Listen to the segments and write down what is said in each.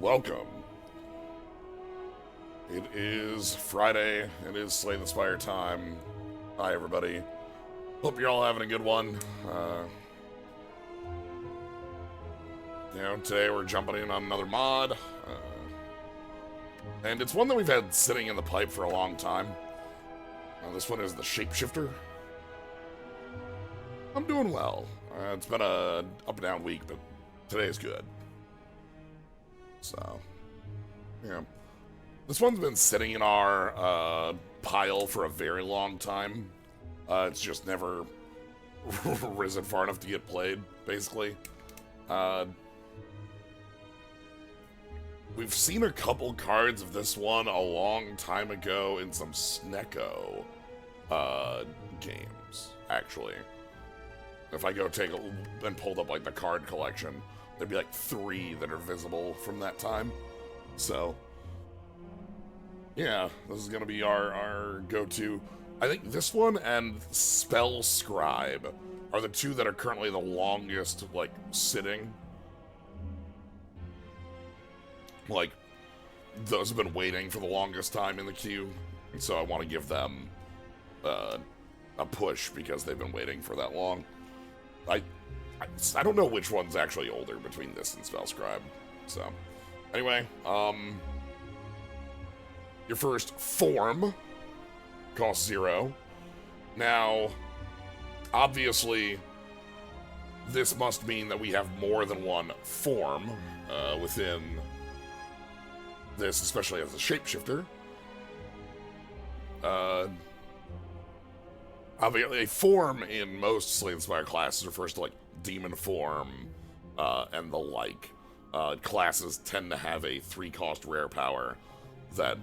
Welcome. It is Friday. It is Slay the Spire time. Hi, everybody. Hope you're all having a good one. Today we're jumping in on another mod. And it's one that we've had sitting in the pipe for a long time. This one is the Shapeshifter. I'm doing well. It's been a up and down week, but today's good. So, yeah. This one's been sitting in our pile for a very long time. It's just never risen far enough to get played, basically. We've seen a couple cards of this one a long time ago in some Snecko games, actually. If I go and pulled up like the card collection, there'd be like 3 that are visible from that time. So, yeah, this is gonna be our go-to. I think this one and Spell Scribe are the 2 that are currently the longest, like, sitting. Like, those have been waiting for the longest time in the queue, and so I want to give them a push because they've been waiting for that long. I don't know which one's actually older between this and Spell Scribe. So, anyway, your first form costs 0. Now, obviously, this must mean that we have more than one form within this, especially as a Shapeshifter. A form in most Slay the Spire classes refers to, like, demon form and the like. Classes tend to have a 3-cost rare power that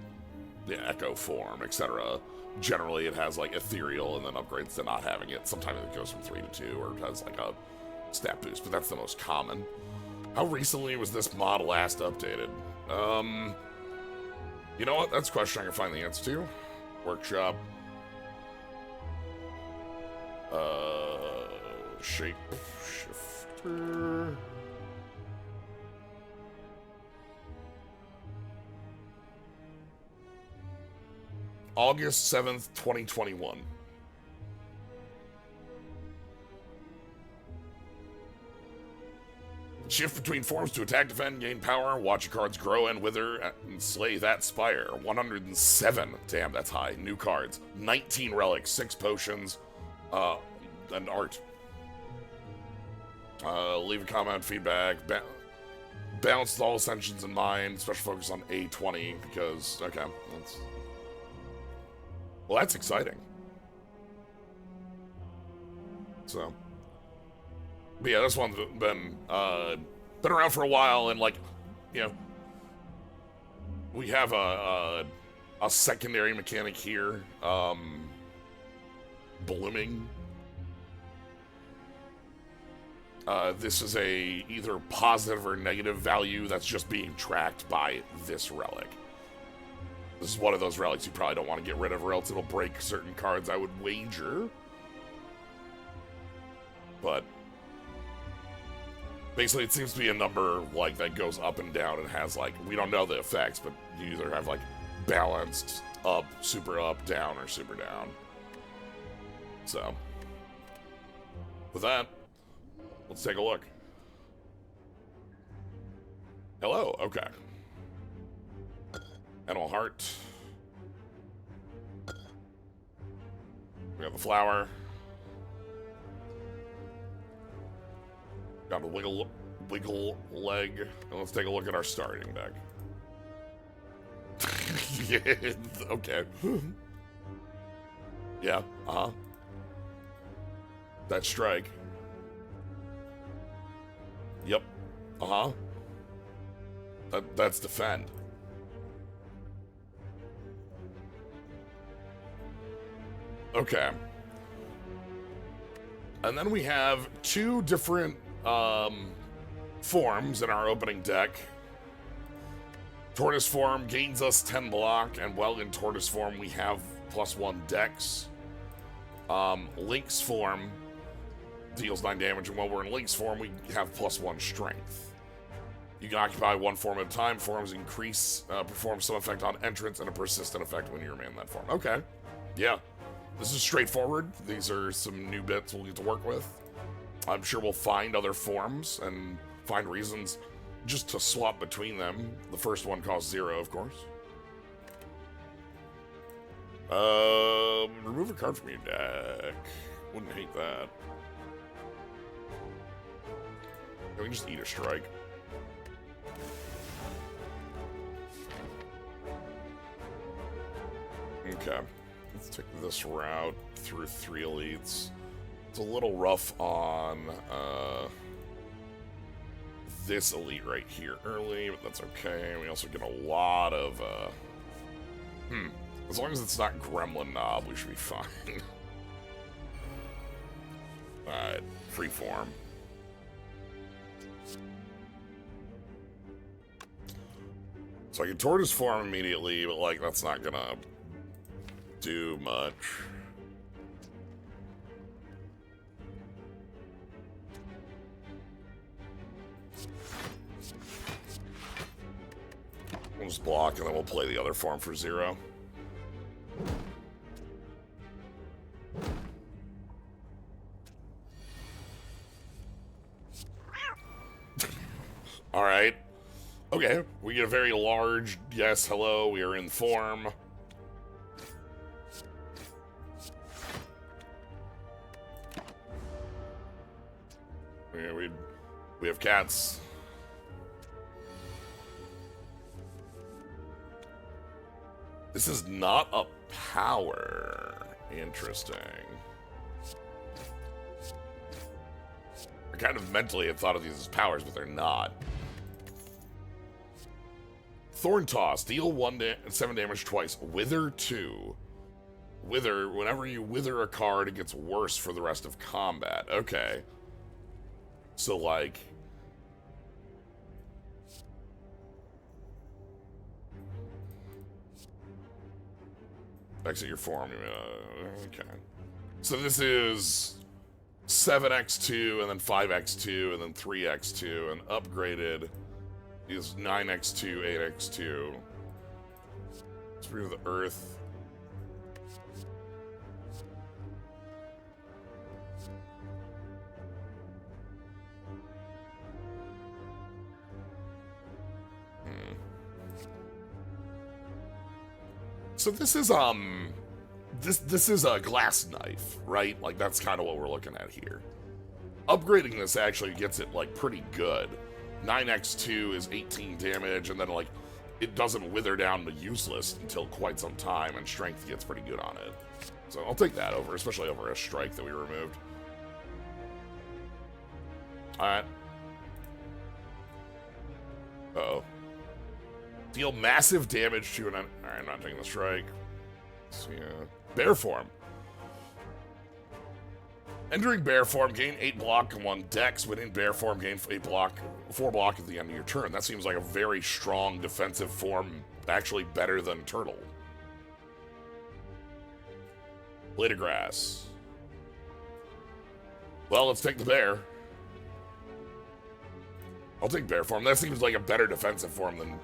the echo form, etc. Generally, it has, like, ethereal and then upgrades to not having it. Sometimes it goes from 3 to 2, or it has, like, a stat boost, but that's the most common. How recently was this mod last updated? You know what? That's a question I can find the answer to. Workshop. Shapeshifter. August 7th, 2021. Shift between forms to attack, defend, gain power, watch your cards grow and wither, and slay that spire. 107. Damn, that's high. New cards. 19 relics, 6 potions, and art. Leave a comment, feedback. Balance with all ascensions in mind. Special focus on A20 because, okay, that's exciting. So, but yeah, this one's been around for a while, and, like, you know, we have a secondary mechanic here, blooming. This is a either positive or negative value that's just being tracked by this relic. This is one of those relics you probably don't want to get rid of, or else it'll break certain cards, I would wager. But basically, it seems to be a number, like, that goes up and down and has, like, we don't know the effects, but you either have, like, balanced up, down, or super down. So, with that, let's take a look. Hello, okay. Animal Heart. We got the flower. Got a wiggle leg. And let's take a look at our starting deck. Yeah, okay. Yeah, that strike. Yep. That's defend. Okay. And then we have 2 different forms in our opening deck. Tortoise form gains us 10 block, and while in tortoise form we have +1 dex. Lynx form deals 9 damage, and while we're in Lynx form we have +1 strength. You can occupy one form at a time. Forms increase, perform some effect on entrance, and a persistent effect when you remain in that form. Okay. Yeah. This is straightforward. These are some new bits we'll get to work with. I'm sure we'll find other forms and find reasons just to swap between them. The first one costs 0, of course. Remove a card from your deck. Wouldn't hate that. We can just eat a strike. Okay. Let's take this route through 3 elites. It's a little rough on this elite right here early, but that's okay. We also get a lot of as long as it's not Gremlin Knob, we should be fine. Alright, freeform. So I can Tortoise form immediately, but like that's not gonna do much. We'll just block and then we'll play the other form for 0. Alright. Okay, we get a very large yes, hello, we are in form. Yeah, we have cats. This is not a power. Interesting. I kind of mentally had thought of these as powers, but they're not. Thorn Toss. Deal 7 damage twice. Wither 2. Wither. Whenever you wither a card, it gets worse for the rest of combat. Okay. So, like... Exit your form. Okay. So this is 7x2, and then 5x2, and then 3x2, and upgraded is 9x2, 8x2. Spirit of the Earth. So this is this is a glass knife, right? Like that's kind of what we're looking at here. Upgrading this actually gets it like pretty good. 9x2 is 18 damage, and then like it doesn't wither down to useless until quite some time, and strength gets pretty good on it. So I'll take that over, especially over a strike that we removed. Alright. Uh-oh. Deal massive damage to an... Alright, I'm not taking the strike. So, yeah. Bear form. Entering bear form, gain 8 block and 1 dex. Within bear form, gain 4 block at the end of your turn. That seems like a very strong defensive form. Actually better than turtle. Blade of Grass. Well, let's take the bear. I'll take bear form. That seems like a better defensive form than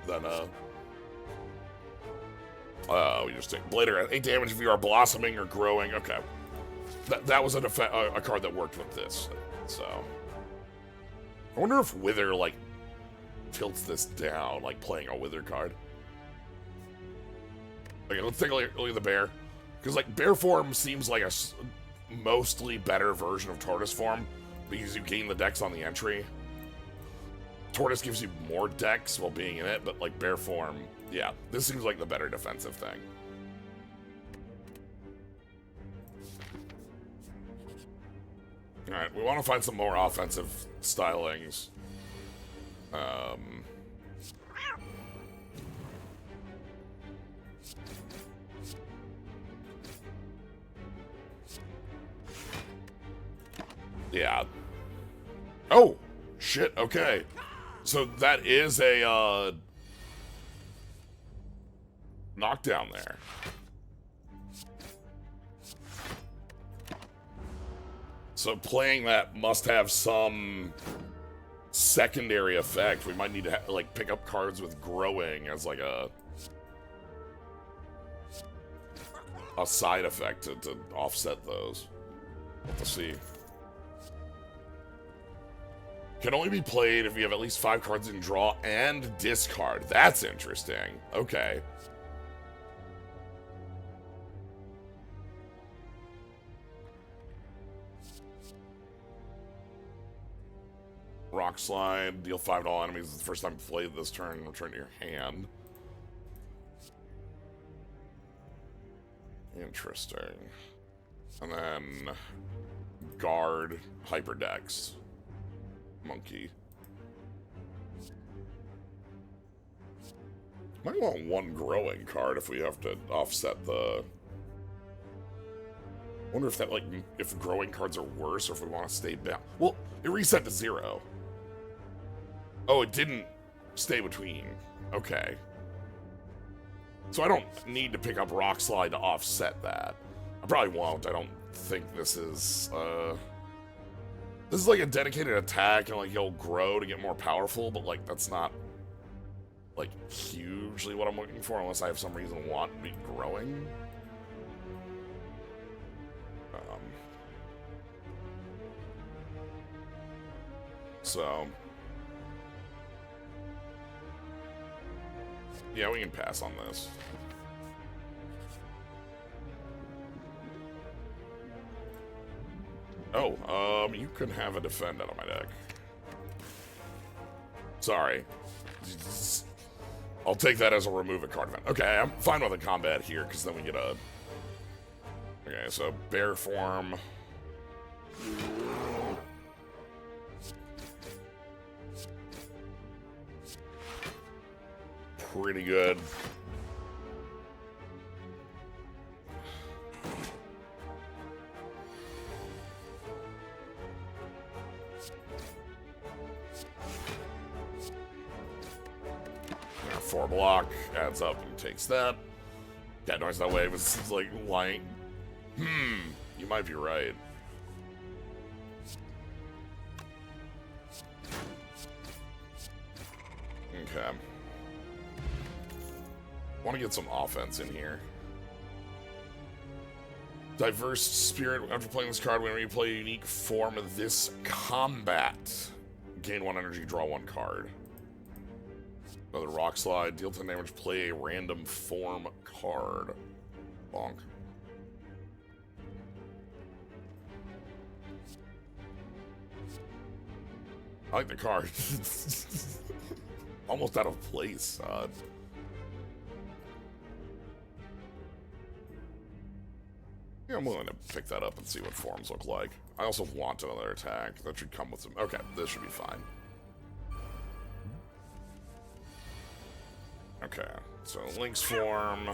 we just take Blade of Grass. 8 damage if you are blossoming or growing. Okay. That was a card that worked with this. So. I wonder if Wither, like, tilts this down, like playing a Wither card. Okay, let's take a look at the bear. Because, like, bear form seems like a mostly better version of tortoise form because you gain the dex on the entry. Tortoise gives you more dex while being in it, but like bear form, yeah, this seems like the better defensive thing. Alright, we want to find some more offensive stylings. Yeah. Oh! Shit, okay. So that is a, knockdown there. So playing that must have some secondary effect. We might need to like pick up cards with growing as like a side effect to offset those. Let's see. Can only be played if you have at least 5 cards in draw and discard. That's interesting. Okay. Rock Slide, deal 5 to all enemies. It's the first time you played this turn, return to your hand. Interesting. And then guard Hyperdex. Monkey. Might want 1 growing card if we have to offset the... Wonder if that, like, if growing cards are worse or if we want to stay down. Well, it reset to 0. Oh, it didn't stay between. Okay. So I don't need to pick up Rock Slide to offset that. I probably won't. I don't think this is, This is like a dedicated attack, and like he'll grow to get more powerful, but like that's not like hugely what I'm looking for unless I have some reason to want to be growing. So yeah, we can pass on this. Oh, you can have a defend out of my deck. Sorry. I'll take that as a remove a card event. Okay, I'm fine with the combat here, because then we get a... Okay, so bear form. Pretty good. Our 4 block adds up and takes that. Cat noise that way was like lying. You might be right. Okay. Want to get some offense in here. Diverse Spirit. After playing this card, whenever you play a unique form of this combat, gain 1 energy, draw 1 card. Another Rock Slide. Deal 10 damage, play a random form card. Bonk. I like the card. Almost out of place. Yeah, I'm willing to pick that up and see what forms look like. I also want another attack. That should come with some... Okay, this should be fine. Okay, so Link's form.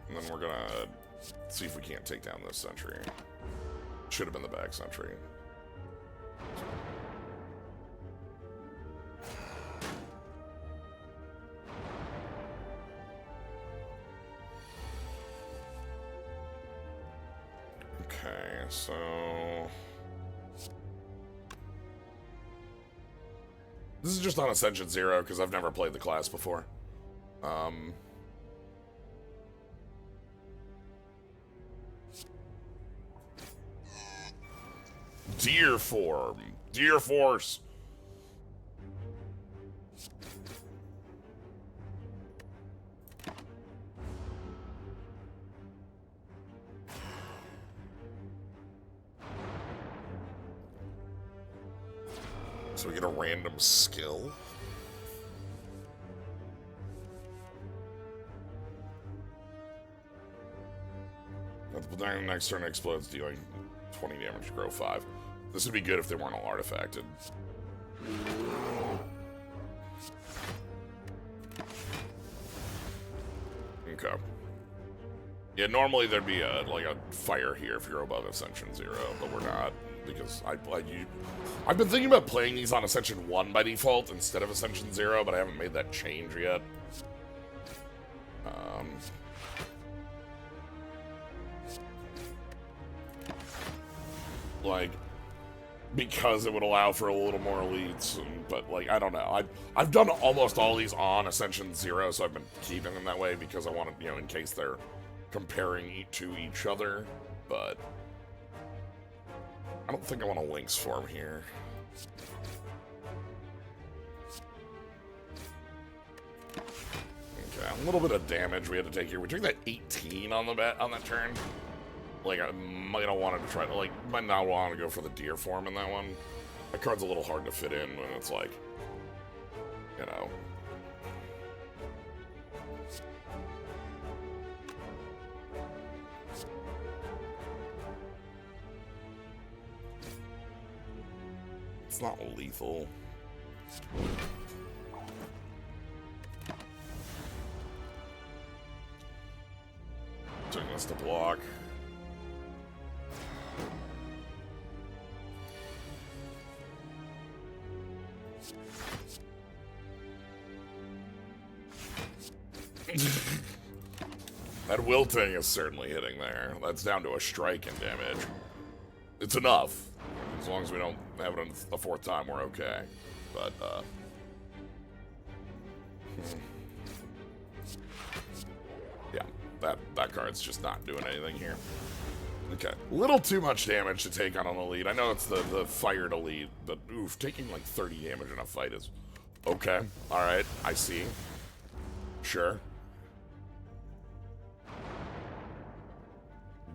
And then we're gonna see if we can't take down this sentry. Should have been the back sentry. Okay, so... This is just on Ascension 0, because I've never played the class before. Deer form. Deer Force. So we get a random skill. The next turn explodes, dealing 20 damage to grow 5. This would be good if they weren't all artifacted. Okay. Yeah, normally there'd be like a fire here if you're above Ascension 0, but we're not, because I've been thinking about playing these on Ascension 1 by default instead of Ascension 0, but I haven't made that change yet. Like, because it would allow for a little more elites. But like, I don't know. I've done almost all these on Ascension 0, so I've been keeping them that way because I want to, in case they're comparing to each other. But I don't think I want a Lynx form here. Okay, a little bit of damage we had to take here. We took that 18 on that turn. Like, I might have wanted to try to, might not want to go for the deer form in that one. That card's a little hard to fit in when it's like, It's not lethal. Doing this to block. That wilting is certainly hitting there. That's down to a strike in damage. It's enough. As long as we don't have it a fourth time, we're okay. But, yeah, that card's just not doing anything here. Okay, a little too much damage to take on an elite. I know it's the fired elite, but oof, taking like 30 damage in a fight is okay. Alright, I see. Sure.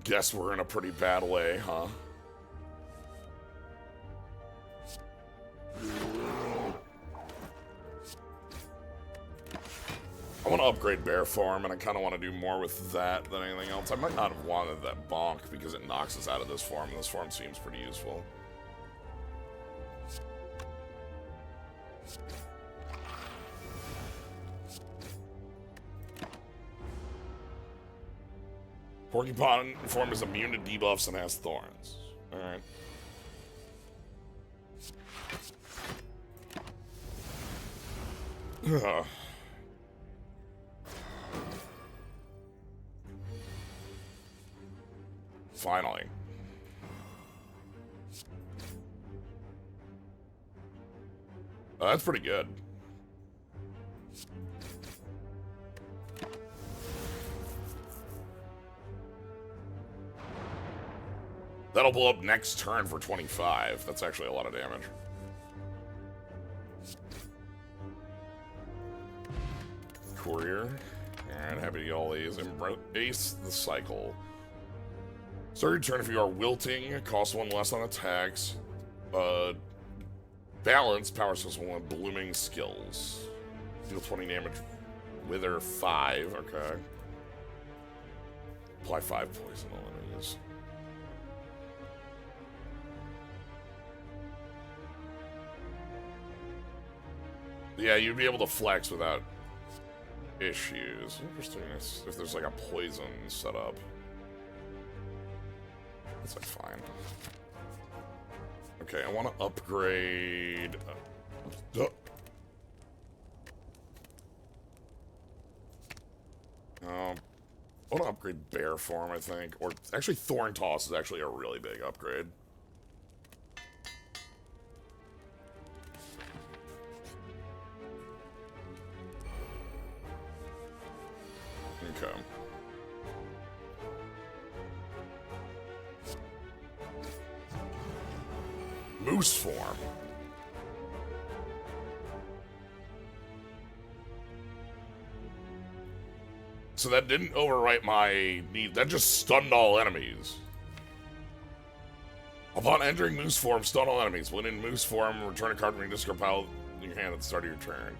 Guess we're in a pretty bad way, huh? I want to upgrade Bear Form, and I kind of want to do more with that than anything else. I might not have wanted that Bonk, because it knocks us out of this form, and this form seems pretty useful. Porcupine form is immune to debuffs and has thorns. Alright. Finally. That's pretty good. That'll blow up next turn for 25. That's actually a lot of damage. Courier. Alright, happy to get all these. Embrace the cycle. Start your turn if you are wilting, cost 1 less on attacks. Balance, power source 1, blooming skills. Deal 20 damage, wither 5, okay. Apply 5 poison on enemies. Yeah, you'd be able to flex without issues. Interesting if there's like a poison set up. That's like fine. Okay, I want to upgrade. I want to upgrade Bear Form, I think. Or actually, Thorn Toss is actually a really big upgrade. Okay. Moose Form. So that didn't overwrite my need. That just stunned all enemies. Upon entering Moose Form, stun all enemies. When in Moose Form, return a card from your discard pile in your hand at the start of your turn.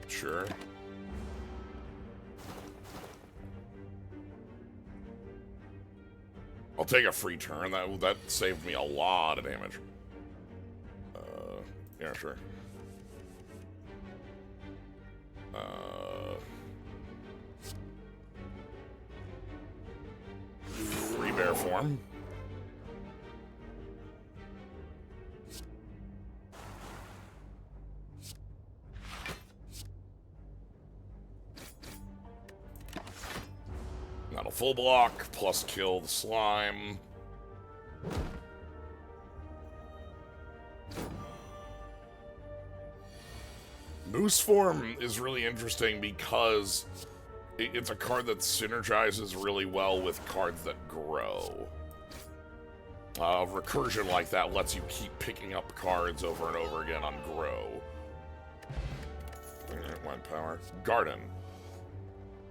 Sure. I'll take a free turn. That saved me a lot of damage. Yeah, sure. Free Bear Form. That'll full block, plus kill the slime. Moose form is really interesting because it's a card that synergizes really well with cards that grow. Recursion like that lets you keep picking up cards over and over again on grow. One power. Garden.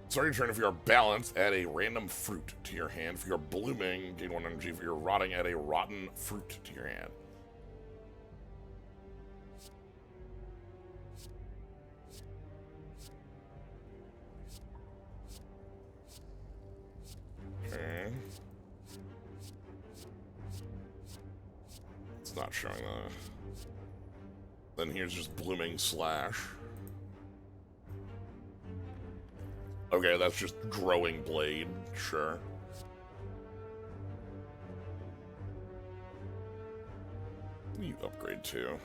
Start your turn if you are balanced, add a random fruit to your hand. If you're blooming, gain 1 energy. If you're rotting, add a rotten fruit to your hand. Okay. It's not showing that. Then here's just blooming slash. Okay, that's just growing blade, sure. You upgrade too.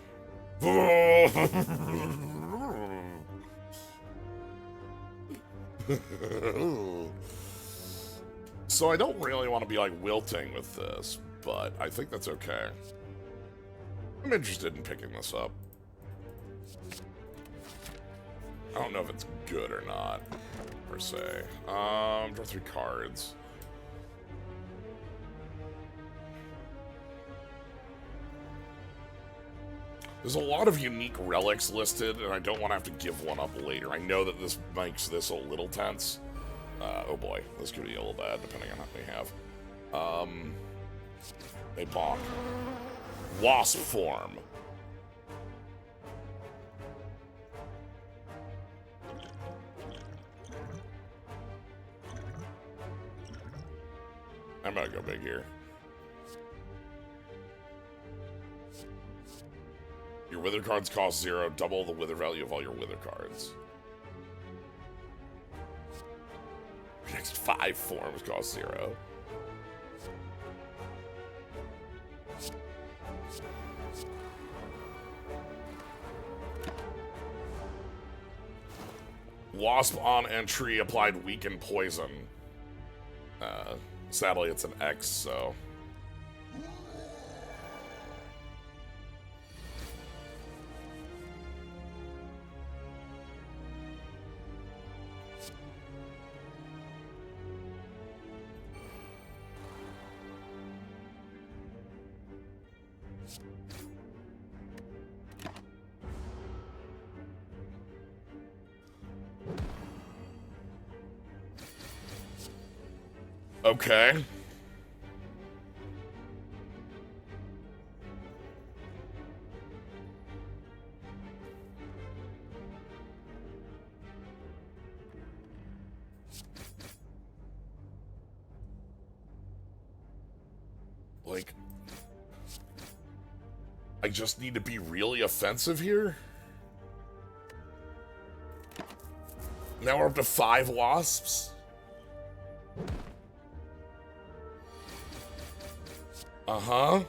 So I don't really want to be like wilting with this, but I think that's okay. I'm interested in picking this up. I don't know if it's good or not, per se. Draw 3 cards. There's a lot of unique relics listed, and I don't want to have to give one up later. I know that this makes this a little tense. Oh boy, this could be a little bad, depending on what we have. A bomb. Wasp form. I'm gonna go big here. Your wither cards cost 0, double the wither value of all your wither cards. Your next 5 forms cost 0. Wasp on entry applied weaken poison. Sadly, it's an X, so. Okay. Like, I just need to be really offensive here? Now we're up to 5 wasps? Uh-huh.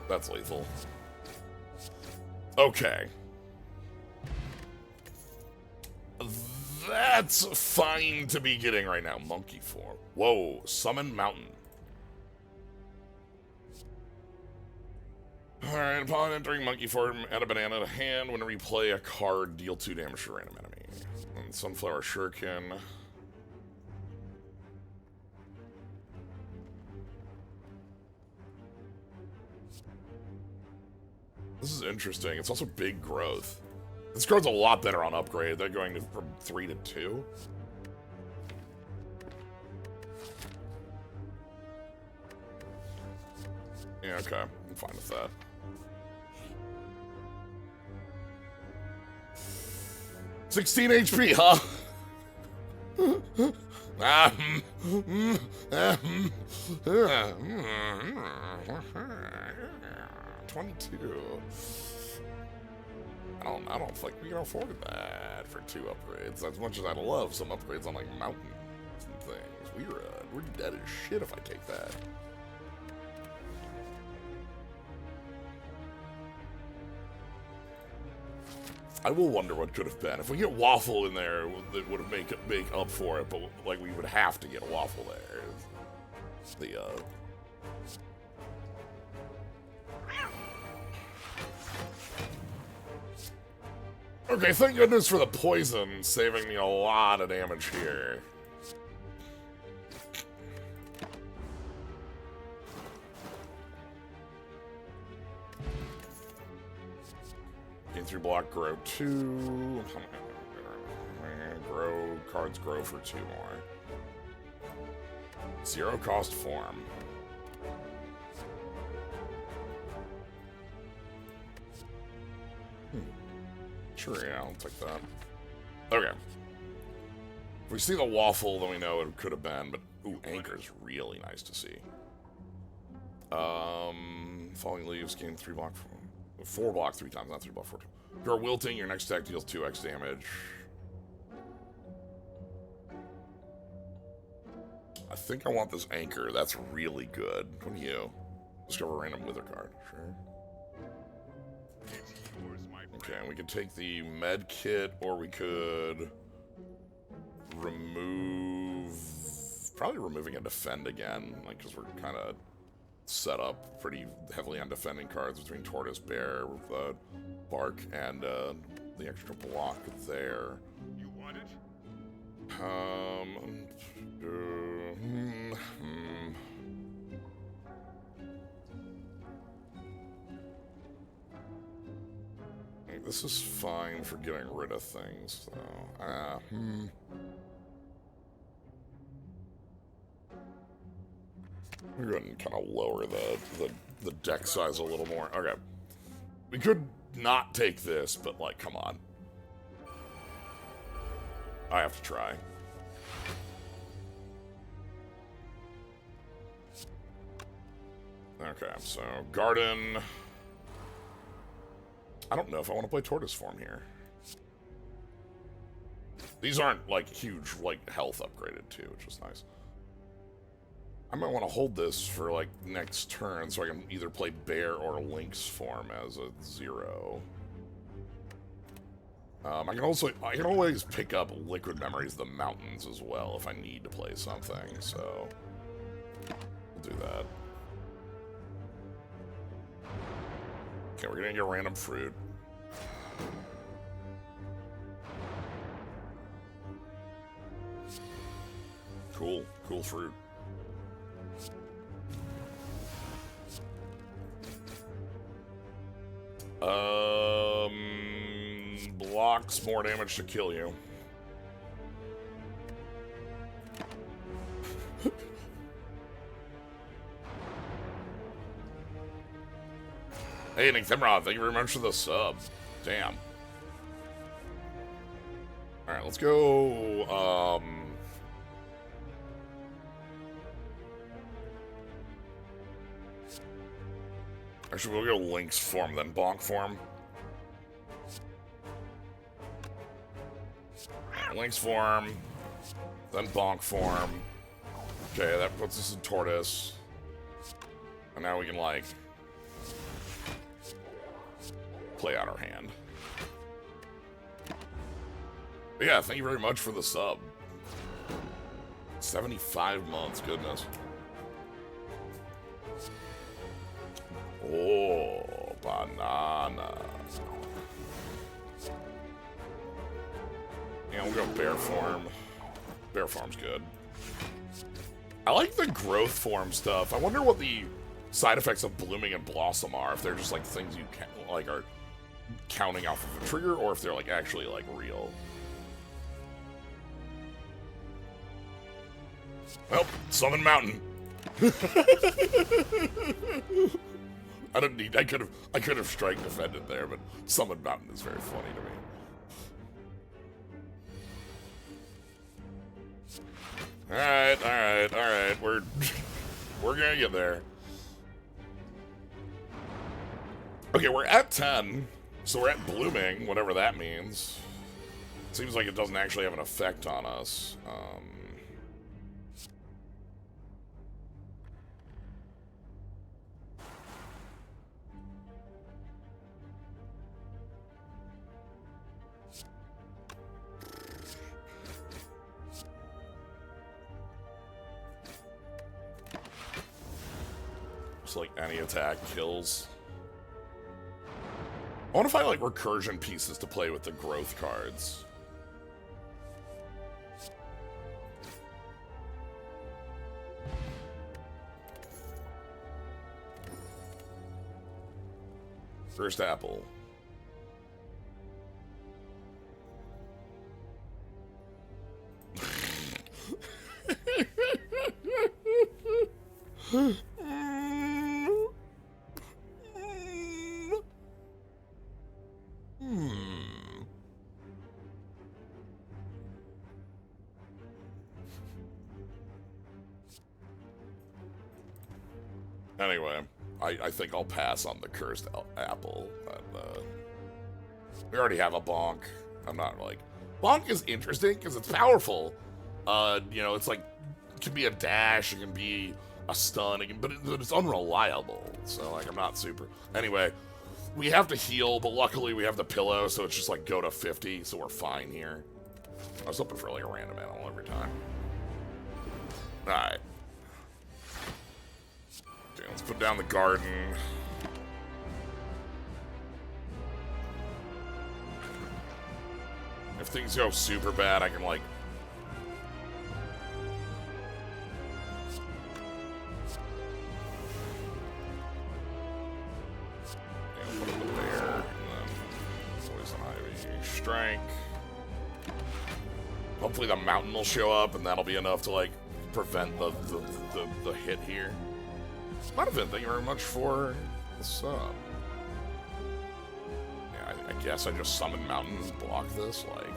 That's lethal. Okay. That's fine to be getting right now. Monkey form. Whoa, summon mountain. Alright, upon entering monkey form, add a banana to hand. Whenever you play a card, deal 2 damage to a random enemy. And sunflower shuriken. This is interesting. It's also big growth. This card's a lot better on upgrade. They're going from 3 to 2. Yeah, okay. I'm fine with that. $16 HP, huh? 22. I don't think we can afford that for 2 upgrades. As much as I love some upgrades on like mountains and things. We're dead as shit if I take that. I will wonder what could have been. If we get Waffle in there, it would make up for it, but like we would have to get a Waffle there. The Okay, thank goodness for the poison, saving me a lot of damage here. Gain 3 block, grow 2. Cards grow for 2 more. 0 cost form. Sure, yeah, I'll take that. Okay. If we see the Waffle, then we know it could have been, but ooh, Anchor's really nice to see. Falling Leaves gain 3 block, 4 block 3 times, not 3 block 4 times. If you're wilting, your next attack deals 2x damage. I think I want this Anchor. That's really good. What do you? Discover a random Wither card. Sure. Okay, we could take the med kit, or we could remove... Probably removing a defend again, like, because we're kind of set up pretty heavily on defending cards between Tortoise, Bear, Bark, and the extra block there. You want it? This is fine for getting rid of things, though. We're going to kind of lower the deck size a little more. Okay. We could not take this, but, like, come on. I have to try. Okay, so Garden... I don't know if I want to play Tortoise form here. These aren't, like, huge, like, health upgraded, too, which is nice. I might want to hold this for, like, next turn, so I can either play Bear or Lynx form as a 0. I can always pick up Liquid Memories of the Mountains as well if I need to play something, so... We'll do that. Okay, we're gonna get a random fruit. Cool, cool fruit. Blocks more damage to kill you. Hey, Nick Timrod, thank you very much for the sub. Damn. Alright, let's go, Actually, we'll go Lynx form, then Bonk form. Lynx form, then Bonk form. Okay, that puts us in Tortoise. And now we can, like... play out our hand. But yeah, thank you very much for the sub. 75 months, goodness. Oh, banana. Yeah, we'll go Bear form. Bear form's good. I like the growth form stuff. I wonder what the side effects of Blooming and Blossom are. If they're just like things you can like are counting off of a trigger, or if they're like actually like real. Well, Summon Mountain. I don't need. I could have strike defended there, but Summon Mountain is very funny to me. All right. We're gonna get there. Okay, we're at 10, so we're at Blooming, whatever that means. Seems like it doesn't actually have an effect on us. So like any attack kills. I want to find like recursion pieces to play with the growth cards. First apple. Anyway, I think I'll pass on the cursed apple. We already have a bonk. I'm not like... Bonk is interesting because it's powerful. You know, it's like... It can be a dash, it can be a stun, but it's unreliable. So, like, I'm not super... Anyway, we have to heal, but luckily we have the pillow, so it's just like go to 50, so we're fine here. I was hoping for like a random animal every time. Alright. Okay, let's put down the garden. If things go super bad, I can like... Yeah, put in the bear, and then poison ivy, strength. Hopefully the mountain will show up, and that'll be enough to like prevent the hit here. Monovan, thank you very much for the sub. Yeah, I guess I just summon mountains, block this, like...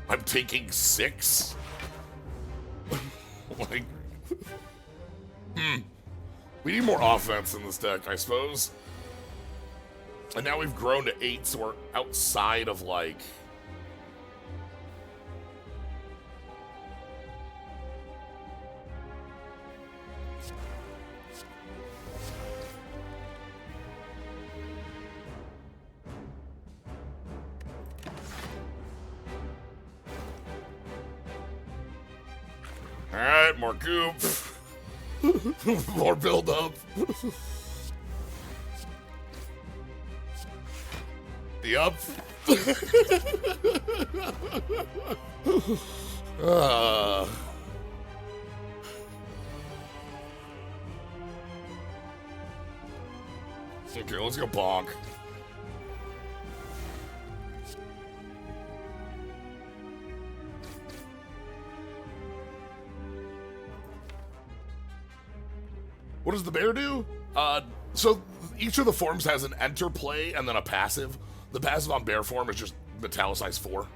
I'm taking 6? Like... We need more offense in this deck, I suppose. And now we've grown to 8, so we're outside of, like... Alright, more goop. More build up. Yup. Okay, let's go bonk. What does the bear do? So each of the forms has an enter play and then a passive. The passive on bear form is just metallicize 4.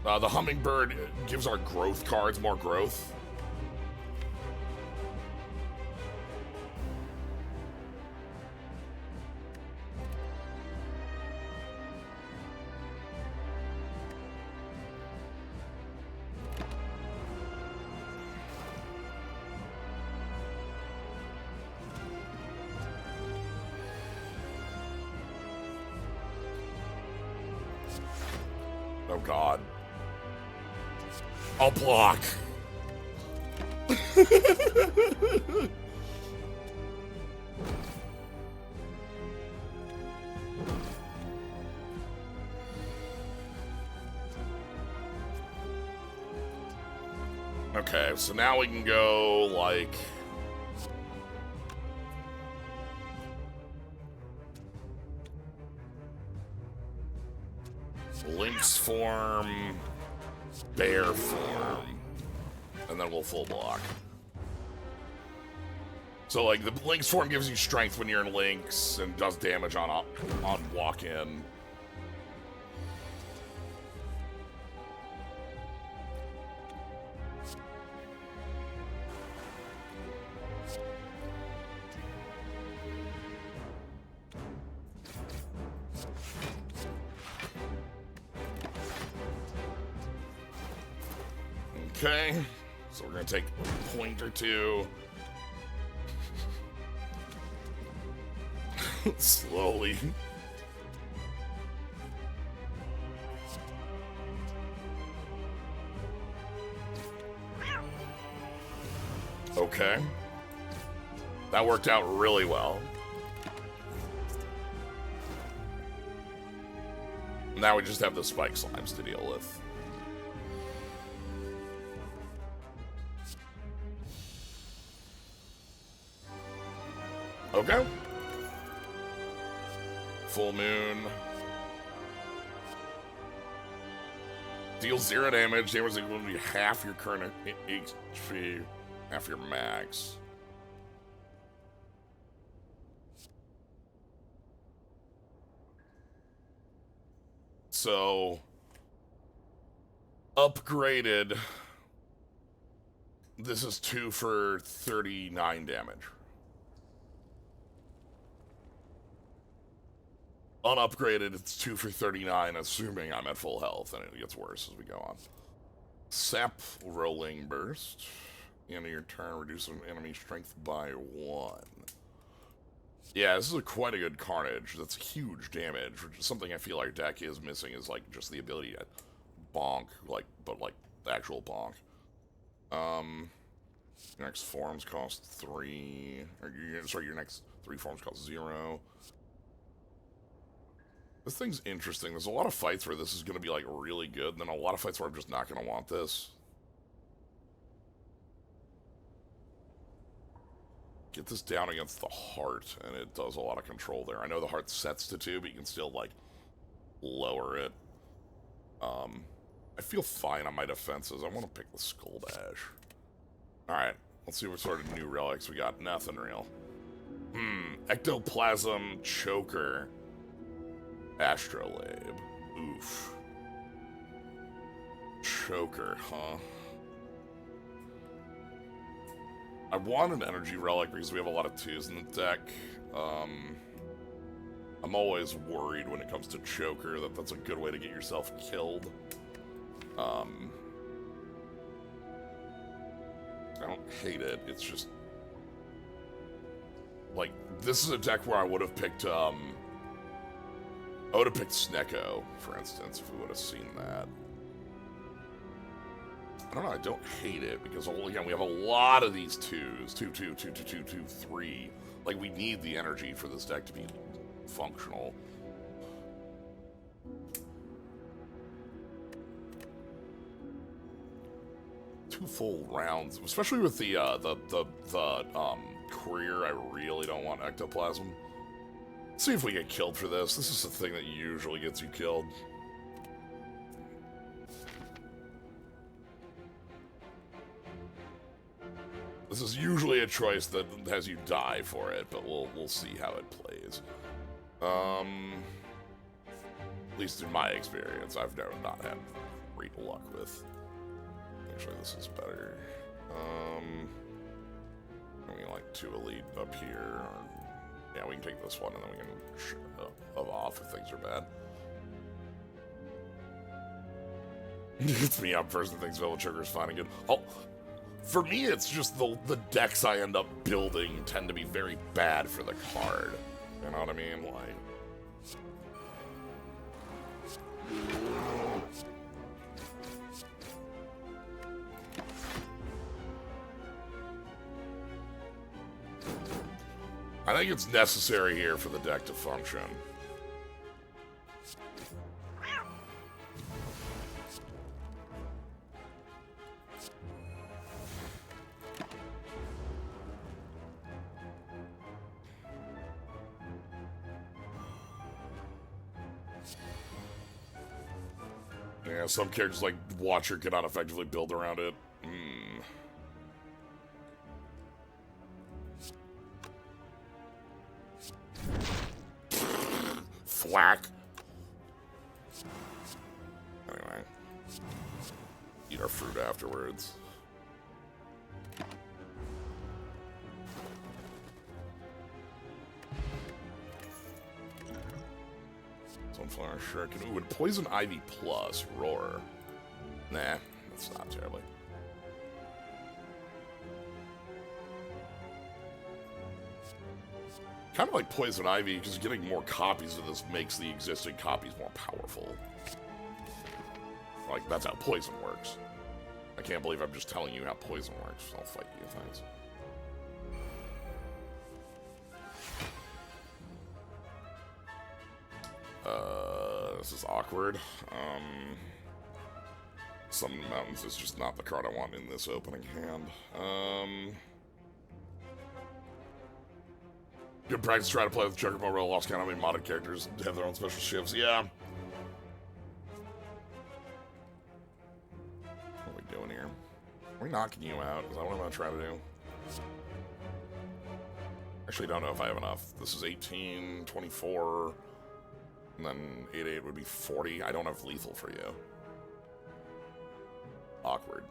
The hummingbird gives our growth cards more growth. Oh god. I'll block. Okay, so now we can go like... Lynx form, bear form, and then we'll full block. So like the Lynx form gives you strength when you're in Lynx and does damage on walk-in. Okay, so we're gonna take a point or two. Slowly. Okay. That worked out really well. Now we just have the spike slimes to deal with. Okay. Full moon. Deals 0 damage. Damage equal to half your current HP, half your max. So, upgraded. This is 2 for 39 damage. Unupgraded, it's 2 for 39, assuming I'm at full health, and it gets worse as we go on. Sap Rolling Burst. End of your turn, reduce an enemy strength by 1. Yeah, this is quite a good Carnage. That's huge damage, which is something I feel like deck is missing, is like just the ability to bonk, but the actual bonk. Your next forms cost 3. Your next 3 forms cost 0. This thing's interesting. There's a lot of fights where this is going to be, like, really good, and then a lot of fights where I'm just not going to want this. Get this down against the heart, and it does a lot of control there. I know the heart sets to 2, but you can still, like, lower it. I feel fine on my defenses. I want to pick the Skull Bash. Alright, let's see what sort of new relics we got. Nothing real. Ectoplasm Choker. Astrolabe. Oof. Choker, huh? I want an energy relic because we have a lot of 2s in the deck. I'm always worried when it comes to Choker that that's a good way to get yourself killed. I don't hate it, it's just... Like, this is a deck where I would have picked, I would have picked Snecko, for instance, if we would have seen that. I don't know, I don't hate it, because, again, we have a lot of these 2s. 2, 2, 2, 2, 2, 2, 3. Like, we need the energy for this deck to be functional. Two full rounds, especially with the career, I really don't want Ectoplasm. Let's see if we get killed for this. This is the thing that usually gets you killed. This is usually a choice that has you die for it, but we'll see how it plays. At least in my experience, I've never not had great luck with. Actually, this is better. We can like 2 elite up here. Yeah, we can take this one and then we can shove off if things are bad. It's me up first and thinks Velvet Sugar is fine and good. Oh, for me, it's just the decks I end up building tend to be very bad for the card. You know what I mean? Like... I think it's necessary here for the deck to function. Yeah, some characters like Watcher cannot effectively build around it. Thwack. Anyway. Eat our fruit afterwards. Sunflower Shuriken. Ooh, and Poison Ivy Plus. Roar. Nah, that's not terribly. Kind of like Poison Ivy, because getting more copies of this makes the existing copies more powerful. Like, that's how poison works. I can't believe I'm just telling you how poison works. I'll fight you, thanks. This is awkward. Summon Mountains is just not the card I want in this opening hand. Good practice try to play with Chocobro Roll. Lost count how many modded characters have their own special shifts. Yeah. What are we doing here? Are we knocking you out? Is that what I'm going to try to do? Actually, don't know if I have enough. This is 18, 24, and then 8-8 would be 40. I don't have lethal for you. Awkward.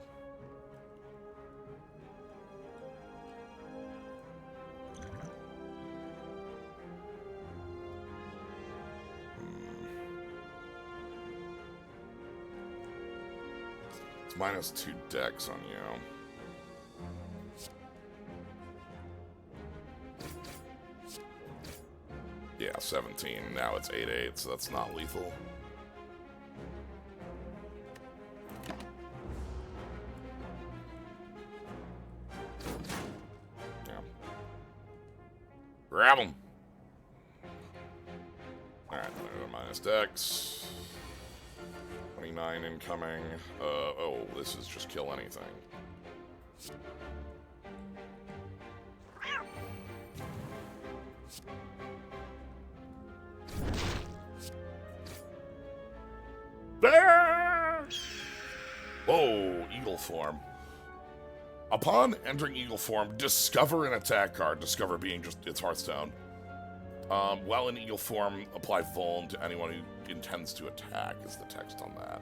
It's -2 decks on you. Yeah, 17. Now it's 8-8, so that's not lethal. Yeah. Grab him! Alright, minus decks. 29 incoming. Oh, this is just kill anything. There! Whoa, Eagle form. Upon entering Eagle form, discover an attack card. Discover being just its Hearthstone. While in Eagle form, apply Vuln to anyone who intends to attack, is the text on that.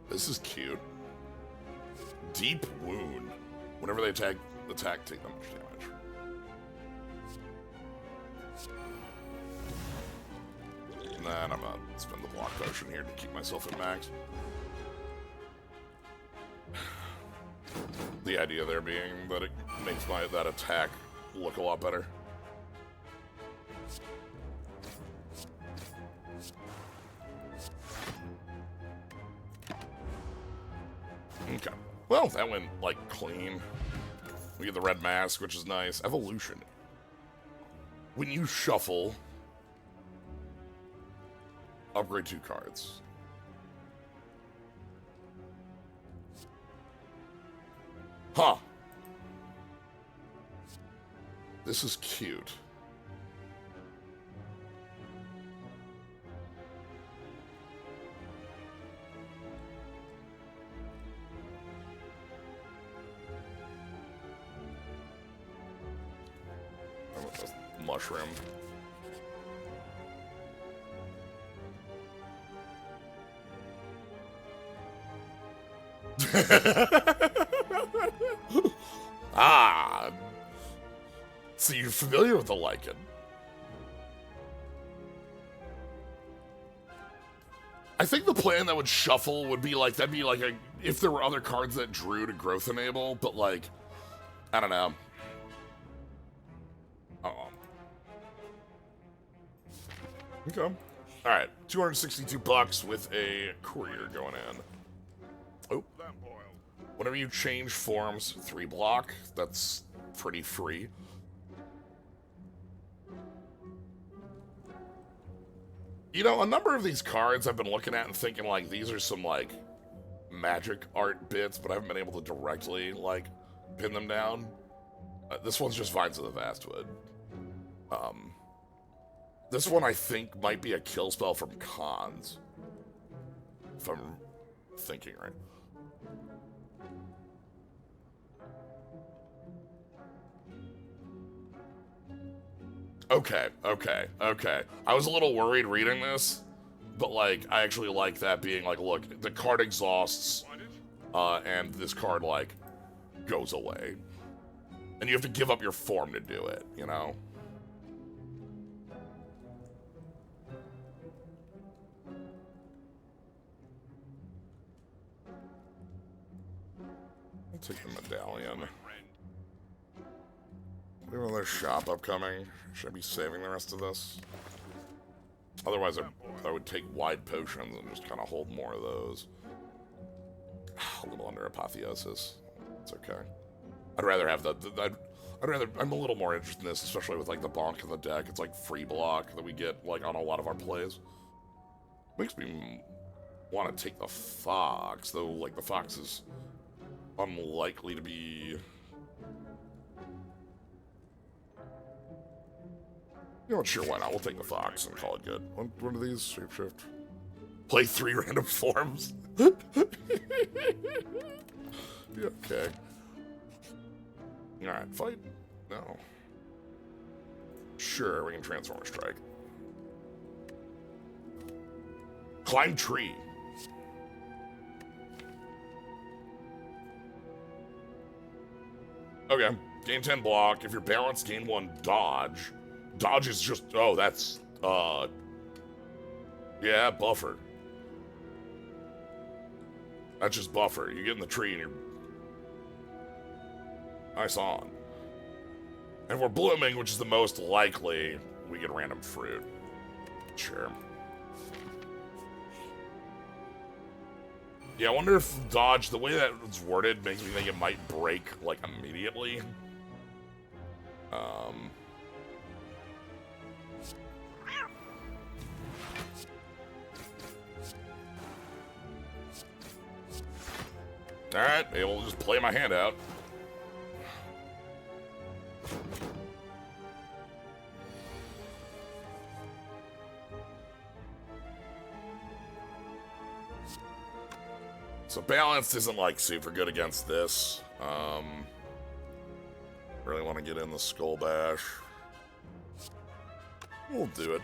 This is cute. Deep Wound. Whenever they attack, take that much damage. And then I'm gonna spend the block potion here to keep myself at max. The idea there being that it makes that attack look a lot better. Okay. Well, that went, like, clean. We get the red mask, which is nice. Evolution. When you shuffle, upgrade 2 cards. Huh. This is cute. Mushroom. Ah. So you're familiar with the lichen. I think the plan that would shuffle would be like, that'd be like if there were other cards that drew to growth enable, but like, I don't know. Okay. Alright, $262 with a courier going in. Oh. Whenever you change forms, 3 block. That's pretty free. You know, a number of these cards I've been looking at and thinking, like, these are some, like, magic art bits, but I haven't been able to directly, like, pin them down. This one's just Vines of the Vastwood. This one, I think, might be a kill spell from Khans. If I'm thinking right. Okay. I was a little worried reading this, but, like, I actually like that being, like, look, the card exhausts, and this card, like, goes away. And you have to give up your form to do it, you know? Take the medallion. We have another shop upcoming. Should I be saving the rest of this? Otherwise, I would take wide potions and just kind of hold more of those. A little under apotheosis. It's okay. I'd rather have the I'm a little more interested in this, especially with like the bonk in the deck. It's like free block that we get like on a lot of our plays. Makes me want to take the fox, though. Like the fox is unlikely to be. You know what? Sure, why not? We'll take the fox and call it good. One of these shapeshift. Play 3 random forms. Yeah, okay. Alright, fight? No. Sure, we can transform or strike. Climb tree. Okay, gain 10 block. If you're balanced, gain 1 dodge. Dodge is just, oh, that's, yeah, buffer. That's just buffer. You get in the tree and you're nice on. And if we're blooming, which is the most likely, we get random fruit. Sure. Yeah, I wonder if dodge, the way that it's worded, makes me think it might break, like, immediately. Alright, able to just play my hand out. So balanced isn't like super good against this. Really want to get in the skull bash. We'll do it.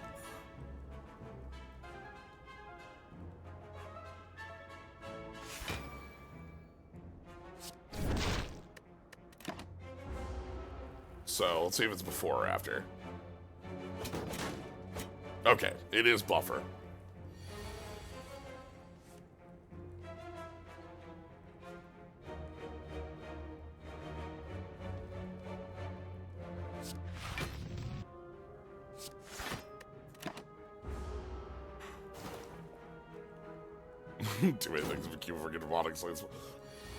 So let's see if it's before or after. Okay, it is buffer. Too many things to keep forgetting demonic slays.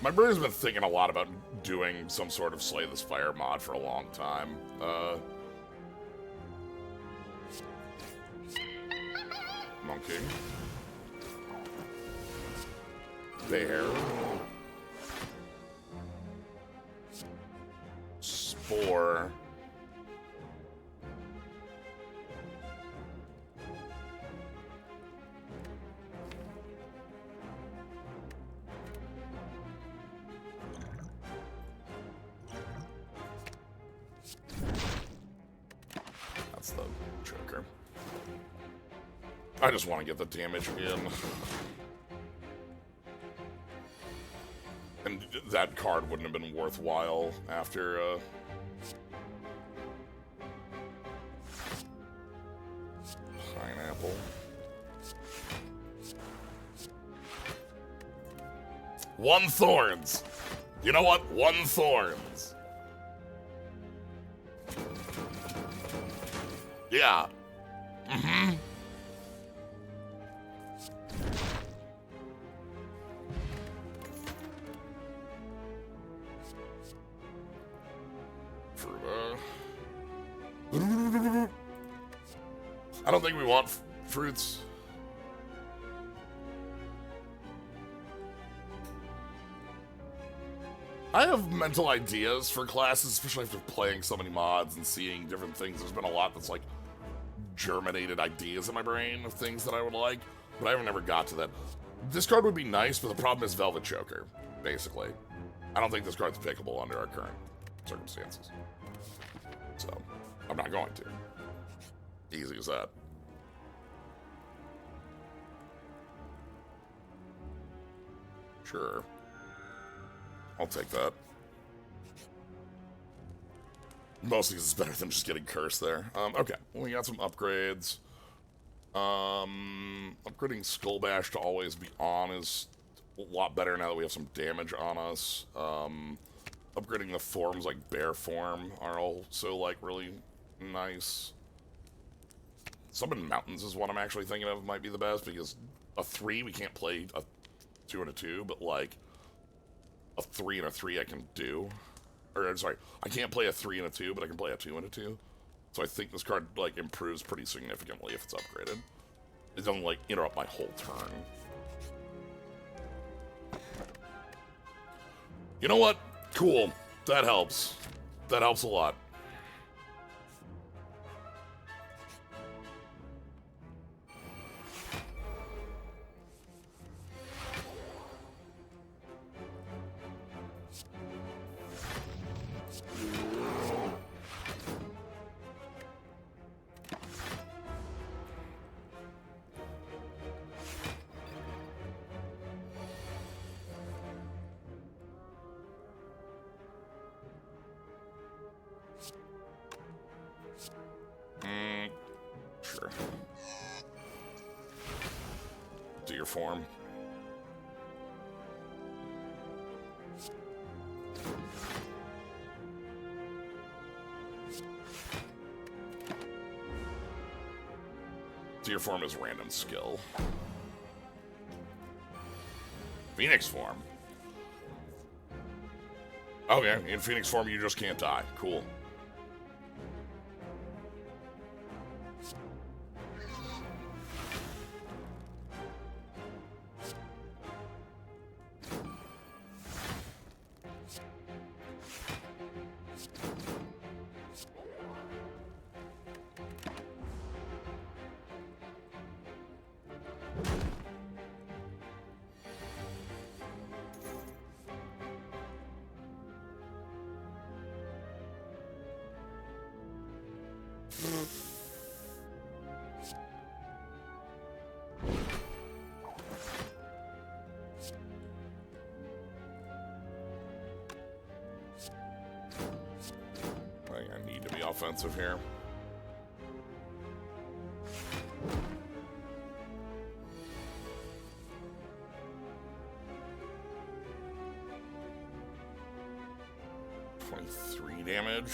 My brain's been thinking a lot about doing some sort of Slay the Spire mod for a long time. Monkey. Bear. Spore. That's the Joker. I just want to get the damage in. And that card wouldn't have been worthwhile after, Pineapple. One thorns! You know what? One thorns. Yeah. Mm-hmm. I don't think we want fruits. I have mental ideas for classes, especially after playing so many mods and seeing different things. There's been a lot that's like germinated ideas in my brain of things that I would like, but I haven't ever got to that. This card would be nice, but the problem is Velvet Choker, basically. I don't think this card's pickable under our current circumstances. So, I'm not going to. Easy as that. Sure. I'll take that. Mostly because it's better than just getting cursed there. Okay, well, we got some upgrades. Upgrading Skull Bash to always be on is a lot better now that we have some damage on us. Upgrading the forms like Bear Form are also like really nice. Summon Mountains is what I'm actually thinking of might be the best, because a 3 we can't play a 2 and a 2, but like a 3 and a 3 I can do. or sorry, I can't play a 3 and a 2, but I can play a 2 and a 2. So I think this card, like, improves pretty significantly if it's upgraded. It doesn't, like, interrupt my whole turn. You know what? Cool. That helps. That helps a lot. Sure. Do your form. Do your form is random skill. Phoenix form. Okay, in Phoenix form you just can't die. Cool. I need to be offensive here. .3 damage.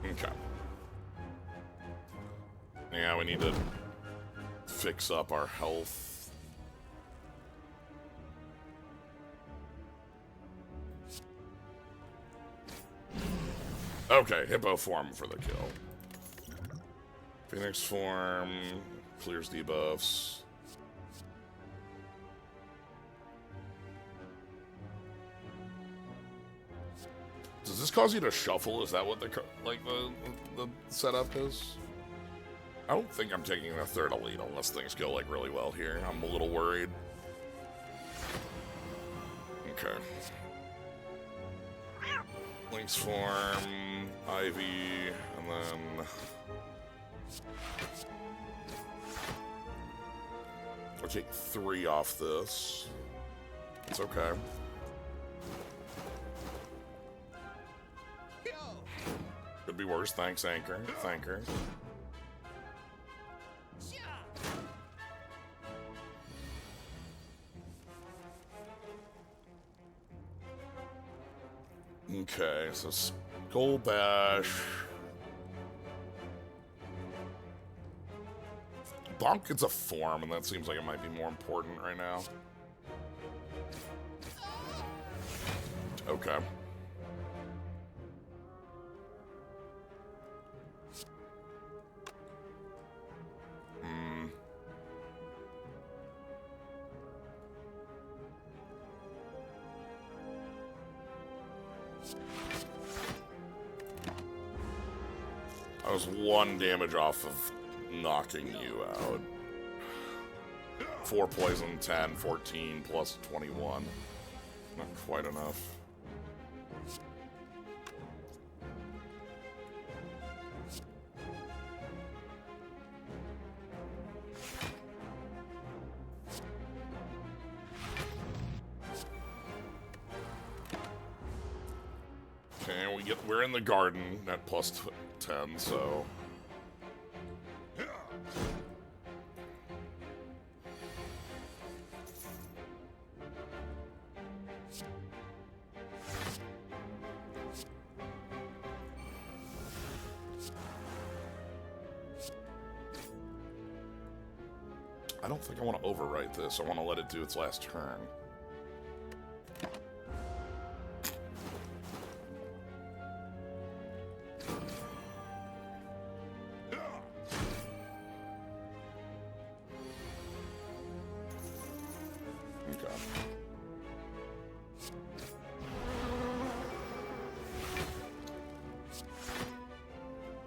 Okay. Yeah, we need to fix up our health. Okay, hippo form for the kill. Phoenix form clears debuffs. Does this cause you to shuffle? Is that what the setup is? I don't think I'm taking the third elite unless things go like really well here. I'm a little worried. Okay. Link's form, Ivy, and then I'll take 3 off this. It's okay. Could be worse. Thanks, Anchor. Thank her. Okay, so Skull Bash. Bonk gets a form, and that seems like it might be more important right now. Okay. I was 1 damage off of knocking you out. 4 poison, 10, 14, plus 21. Not quite enough. Okay, we're in the garden at plus 10, so I don't think I want to overwrite this. I want to let it do its last turn. Okay.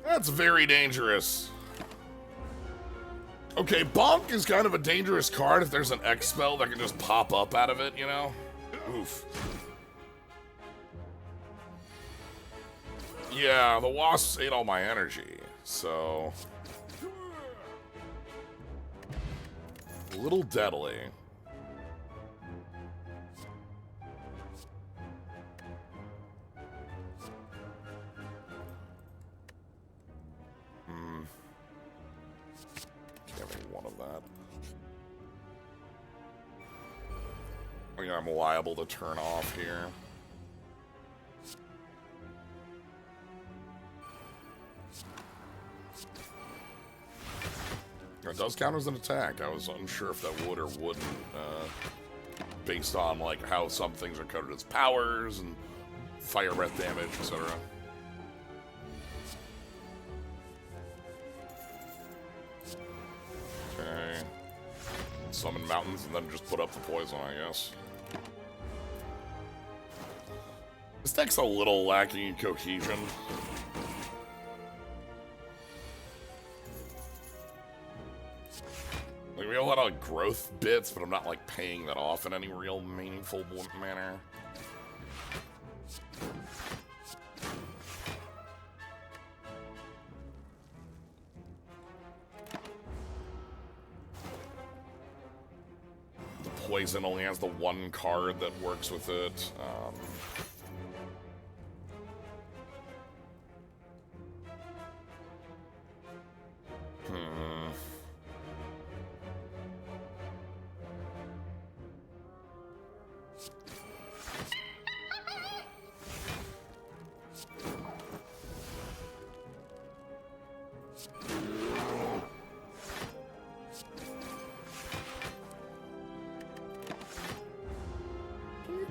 That's very dangerous. Okay, Bonk is kind of a dangerous card if there's an X spell that can just pop up out of it, you know? Oof. Yeah, the wasps ate all my energy, so... a little deadly. I'm liable to turn off here. It does count as an attack. I was unsure if that would or wouldn't, based on like how some things are coded as powers and fire breath damage, etc. Okay. Summon mountains and then just put up the poison, I guess. This deck's a little lacking in cohesion. Like, we have a lot of growth bits, but I'm not, like, paying that off in any real meaningful manner. The poison only has the one card that works with it.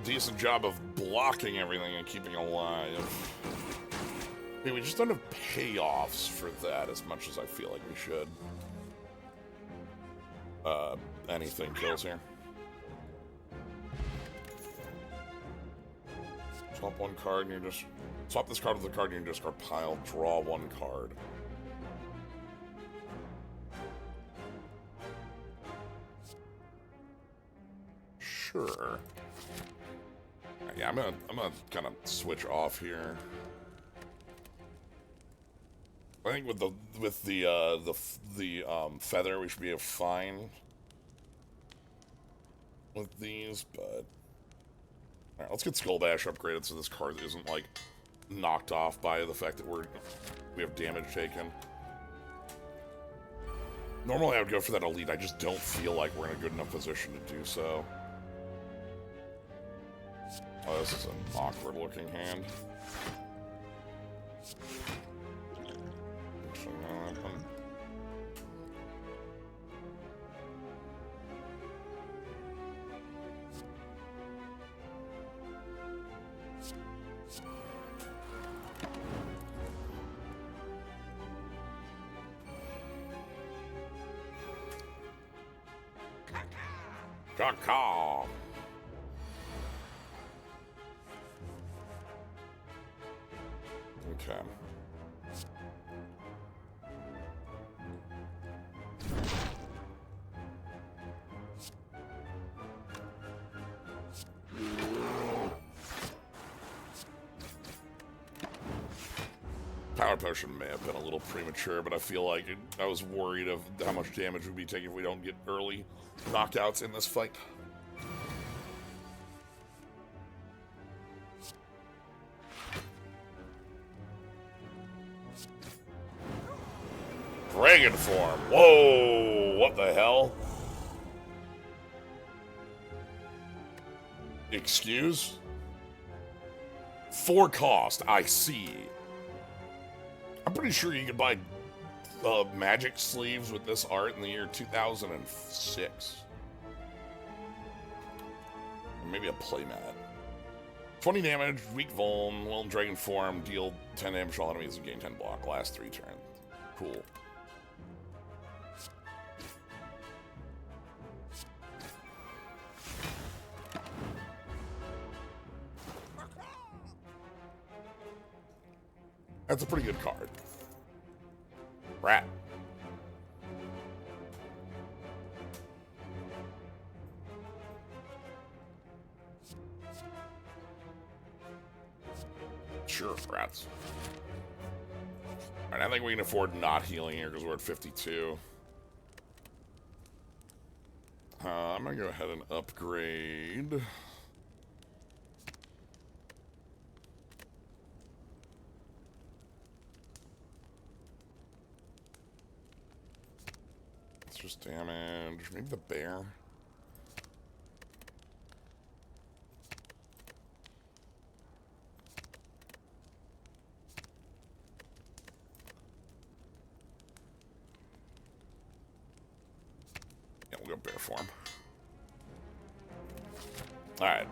Decent job of blocking everything and keeping alive. I mean, we just don't have payoffs for that as much as I feel like we should. Anything kills here. Swap one card and you just... swap this card with the card in your discard pile. Draw one card. Sure. Yeah, I'm gonna kind of switch off here. I think with the feather, we should be fine with these, but all right, let's get Skull Bash upgraded so this card isn't like knocked off by the fact that we have damage taken. Normally, I would go for that elite. I just don't feel like we're in a good enough position to do so. Oh, this is an awkward-looking hand. Actually, no, that one. Caw-caw. Okay. Power Potion may have been a little premature, but I feel like I was worried of how much damage we'd be taking if we don't get early knockouts in this fight. Dragon form. Whoa! What the hell? Excuse? 4 cost. I see. I'm pretty sure you can buy magic sleeves with this art in the year 2006. Or maybe a playmat. 20 damage, weak vuln, well dragon form, deal 10 damage to all enemies and gain 10 block. Last 3 turns. Cool. That's a pretty good card. Rat. Sure, rats. Alright, I think we can afford not healing here because we're at 52. I'm gonna go ahead and upgrade. It's just damage. Maybe the bear. Yeah, we'll go bear form. Alright.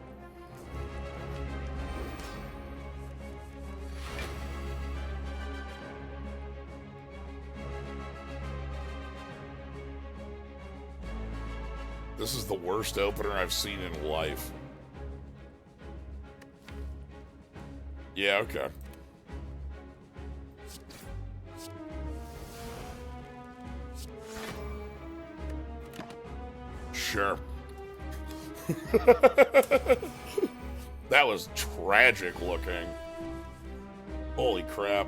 This is the worst opener I've seen in life. Yeah, okay. Sure. That was tragic looking. Holy crap.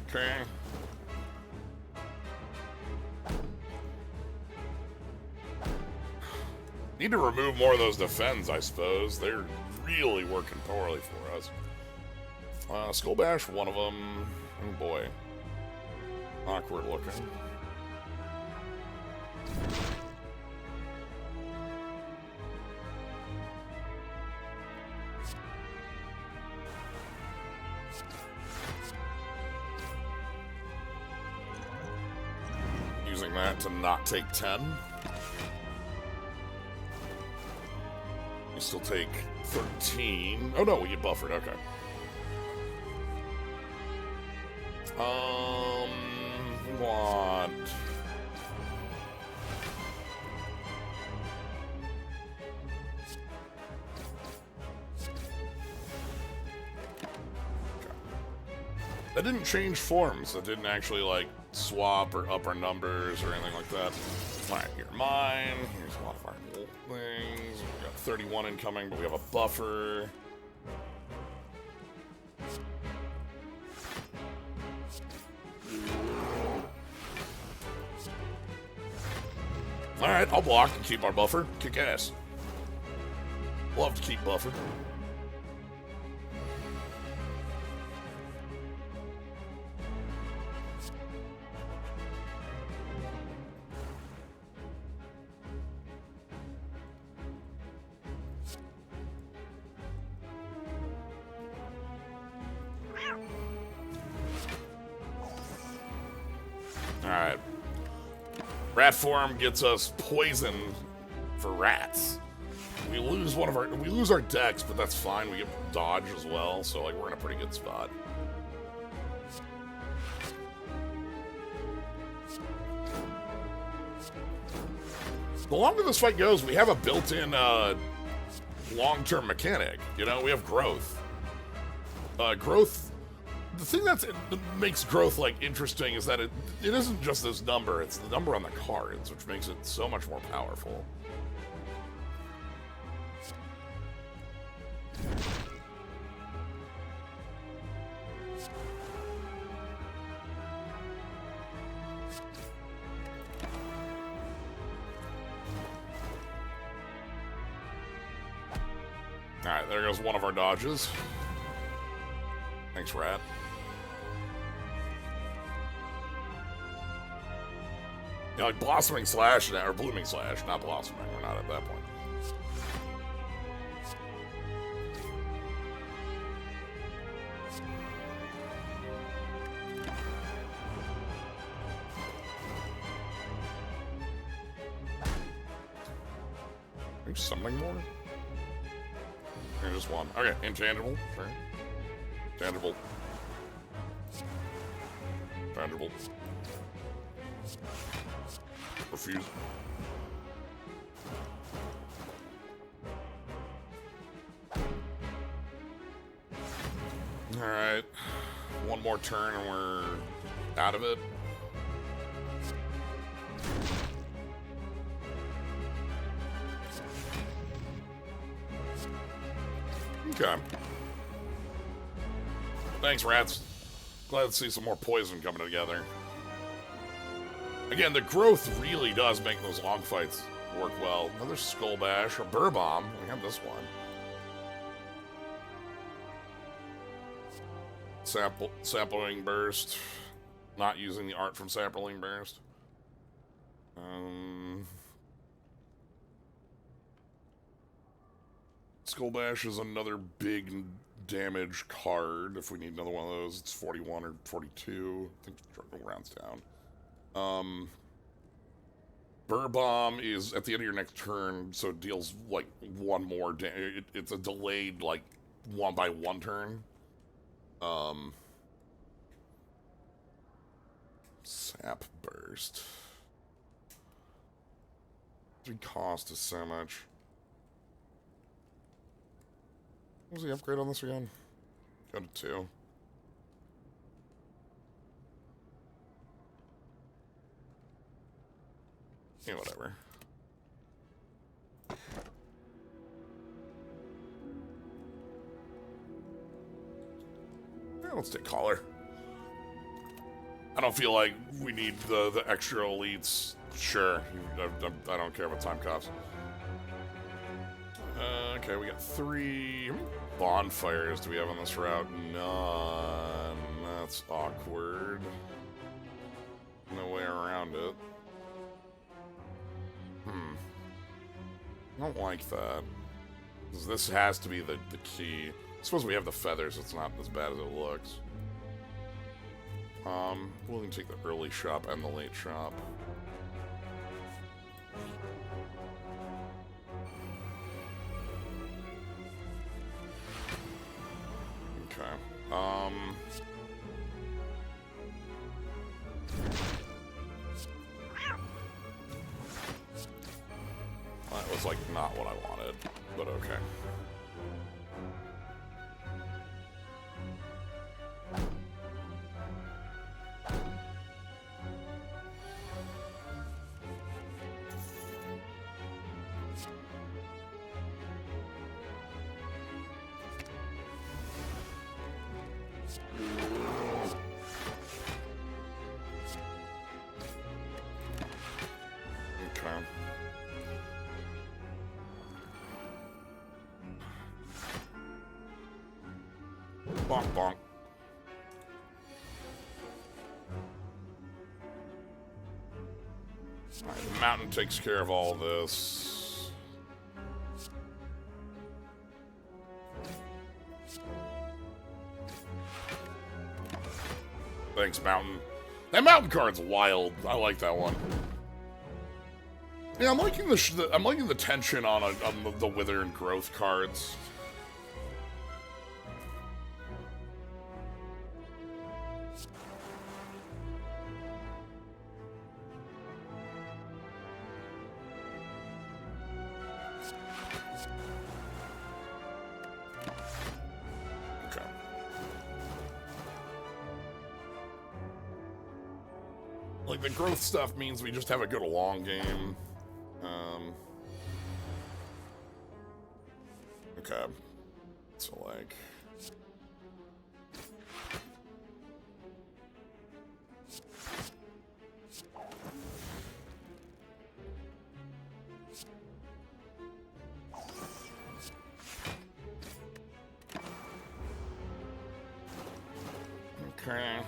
Okay. Need to remove more of those defends, I suppose. They're really working poorly for us. Skull Bash, one of them. Oh boy. Awkward looking. Using that to not take 10. You still take 13. Oh no, we get buffered, okay. We want... That didn't change forms. That didn't actually, like, swap or up our numbers or anything like that. Alright, you're mine. Here's a lot of our things. We got 31 incoming, but we have a buffer. Alright, I'll block and keep our buffer. Kick ass. Love to keep buffer. Alright. Rat form gets us poison for rats. We lose our dex, but that's fine. We get dodge as well, so like we're in a pretty good spot. The longer this fight goes, we have a built-in long-term mechanic. You know, we have growth. Growth. The thing that makes growth like interesting is that it isn't just this number; it's the number on the cards, which makes it so much more powerful. All right, there goes one of our dodges. Thanks, Rat. You know, like Blossoming Slash, or Blooming Slash, not Blossoming, we're not at that point. Are you summoning more? Or just one? Okay, intangible, sure. Tangible. Tangible. Refuse. Alright. One more turn and we're out of it. Okay. Thanks, rats. Glad to see some more poison coming together. Again, the growth really does make those long fights work well. Another Skull Bash, a Burr Bomb. We have this one. Sampling Burst. Not using the art from Sampling Burst. Skull Bash is another big damage card. If we need another one of those, it's 41 or 42. I think it rounds down. Burr Bomb is at the end of your next turn, so it deals like one more damage. It's a delayed, like, 1 by 1 turn. Sap Burst. 3 cost is so much. What was the upgrade on this again? Go to 2. Yeah, whatever. Yeah, let's take Collar. I don't feel like we need the extra elites. Sure, I don't care what time costs. Okay, we got 3. How many bonfires do we have on this route? None. That's awkward. No way around it. I don't like that. Because this has to be the key. I suppose we have the feathers, so it's not as bad as it looks. We'll take the early shop and the late shop. Okay. That was like not what I wanted, but okay. Bonk, bonk. Alright, the mountain takes care of all this. Thanks, mountain. That mountain card's wild. I like that one. Yeah, I'm liking the tension on the wither and growth cards. Like, the growth stuff means we just have a good long game. Okay. So, like... Okay.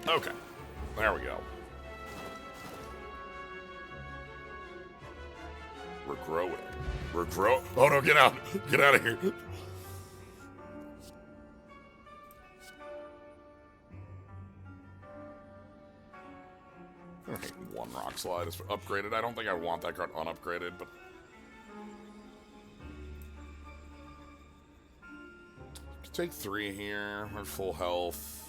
Okay. There we go. We're growing. We're grow. Oh no! Get out! Get out of here! Okay, one rock slide is upgraded. I don't think I want that card unupgraded, but take 3 here. We're full health.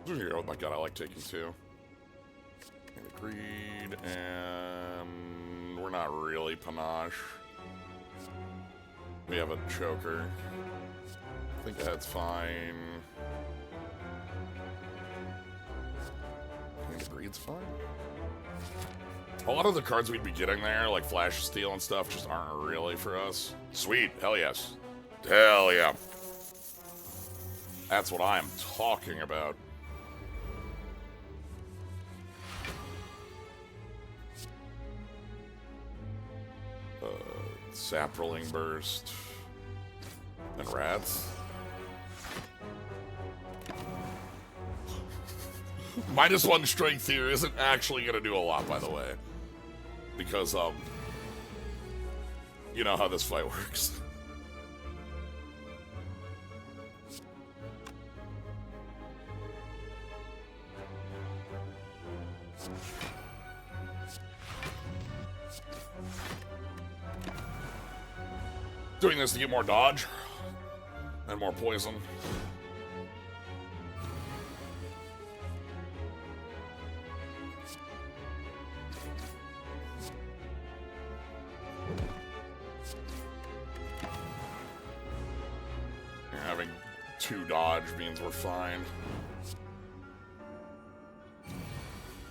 Oh my god, I like taking 2. Agreed, and we're not really panache. We have a choker. I think that's fine. I think agreed's fine. A lot of the cards we'd be getting there, like Flash Steel and stuff, just aren't really for us. Sweet, hell yes. Hell yeah. That's what I'm talking about. Sapling Burst. And Rats. -1 strength here isn't actually going to do a lot, by the way. Because, you know how this fight works. Doing this to get more dodge and more poison. Having 2 dodge means we're fine.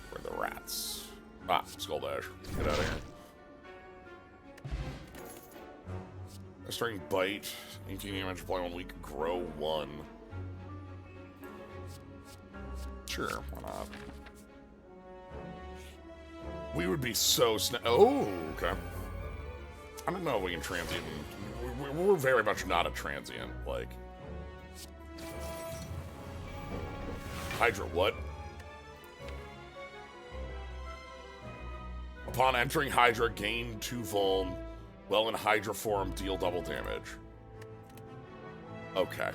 Where are the rats? Ah, Skull Dash. Get out of here. Starting bite, 18 damage, apply 1 week, grow 1. Sure, why not? We would be so oh, okay. I don't know if we can transient. We're very much not a transient, like. Hydra, what? Upon entering Hydra, gain 2 vuln. Well, in Hydra form, deal double damage. Okay.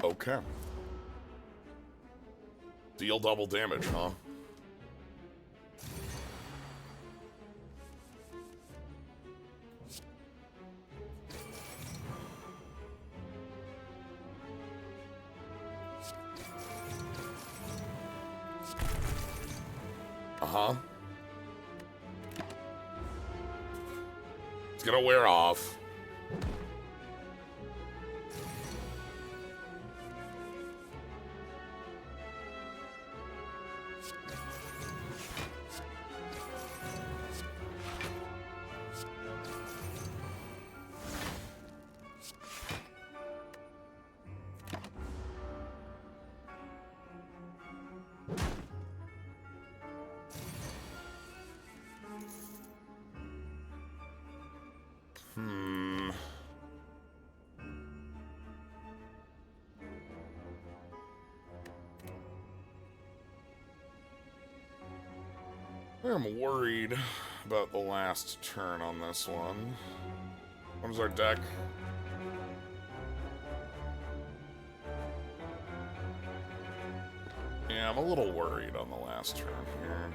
Okay. Deal double damage, huh? Uh-huh. It's gonna wear off. I'm worried about the last turn on this one. What is our deck? Yeah, I'm a little worried on the last turn here.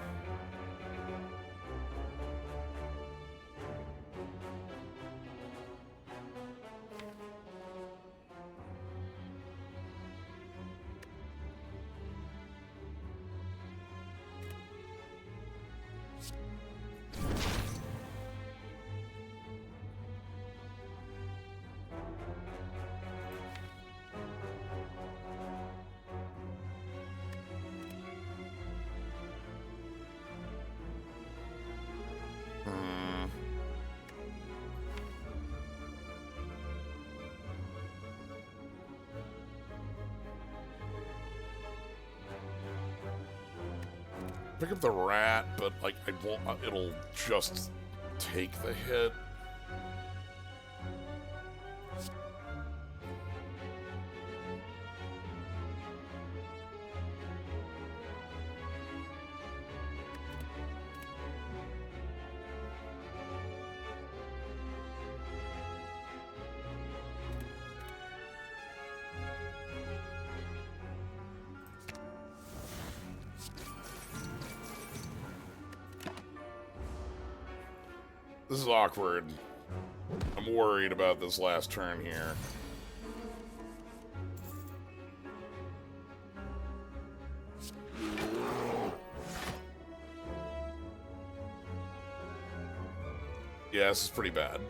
Pick up the rat, but like I won't. It'll just take the hit. This is awkward. I'm worried about this last turn here. Yeah, this is pretty bad.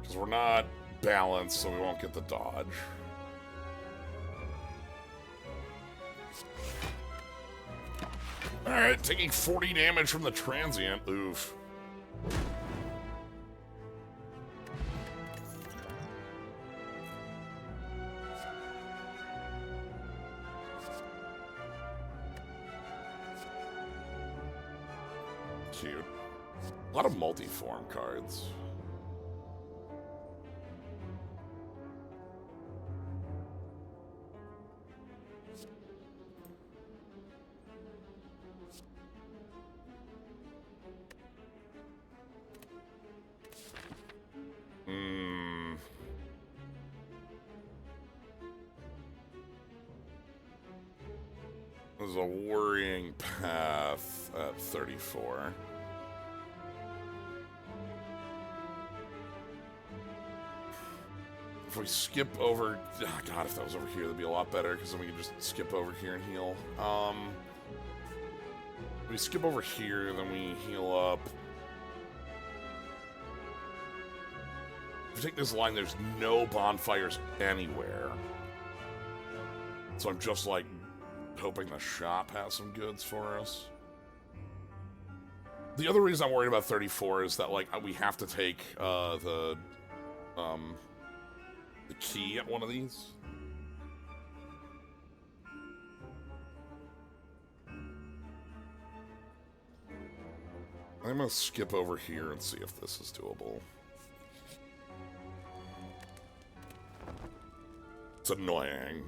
Because we're not balanced, so we won't get the dodge. Alright, taking 40 damage from the transient. Oof. Cute. A lot of multi-form cards. There's a worrying path at 34. If we skip over... Oh God, if that was over here, that'd be a lot better, because then we can just skip over here and heal. If we skip over here, then we heal up. If we take this line, there's no bonfires anywhere. So I'm just, like, hoping the shop has some goods for us. The other reason I'm worried about 34 is that, like, we have to take, the key at one of these. I'm gonna skip over here and see if this is doable. It's annoying.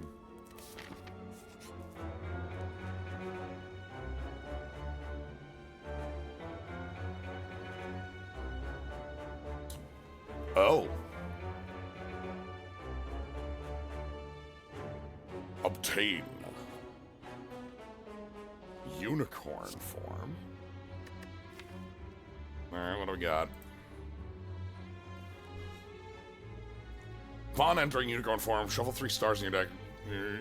Oh. Obtain unicorn form. Alright, what do we got? Upon entering unicorn form, shuffle 3 stars in your deck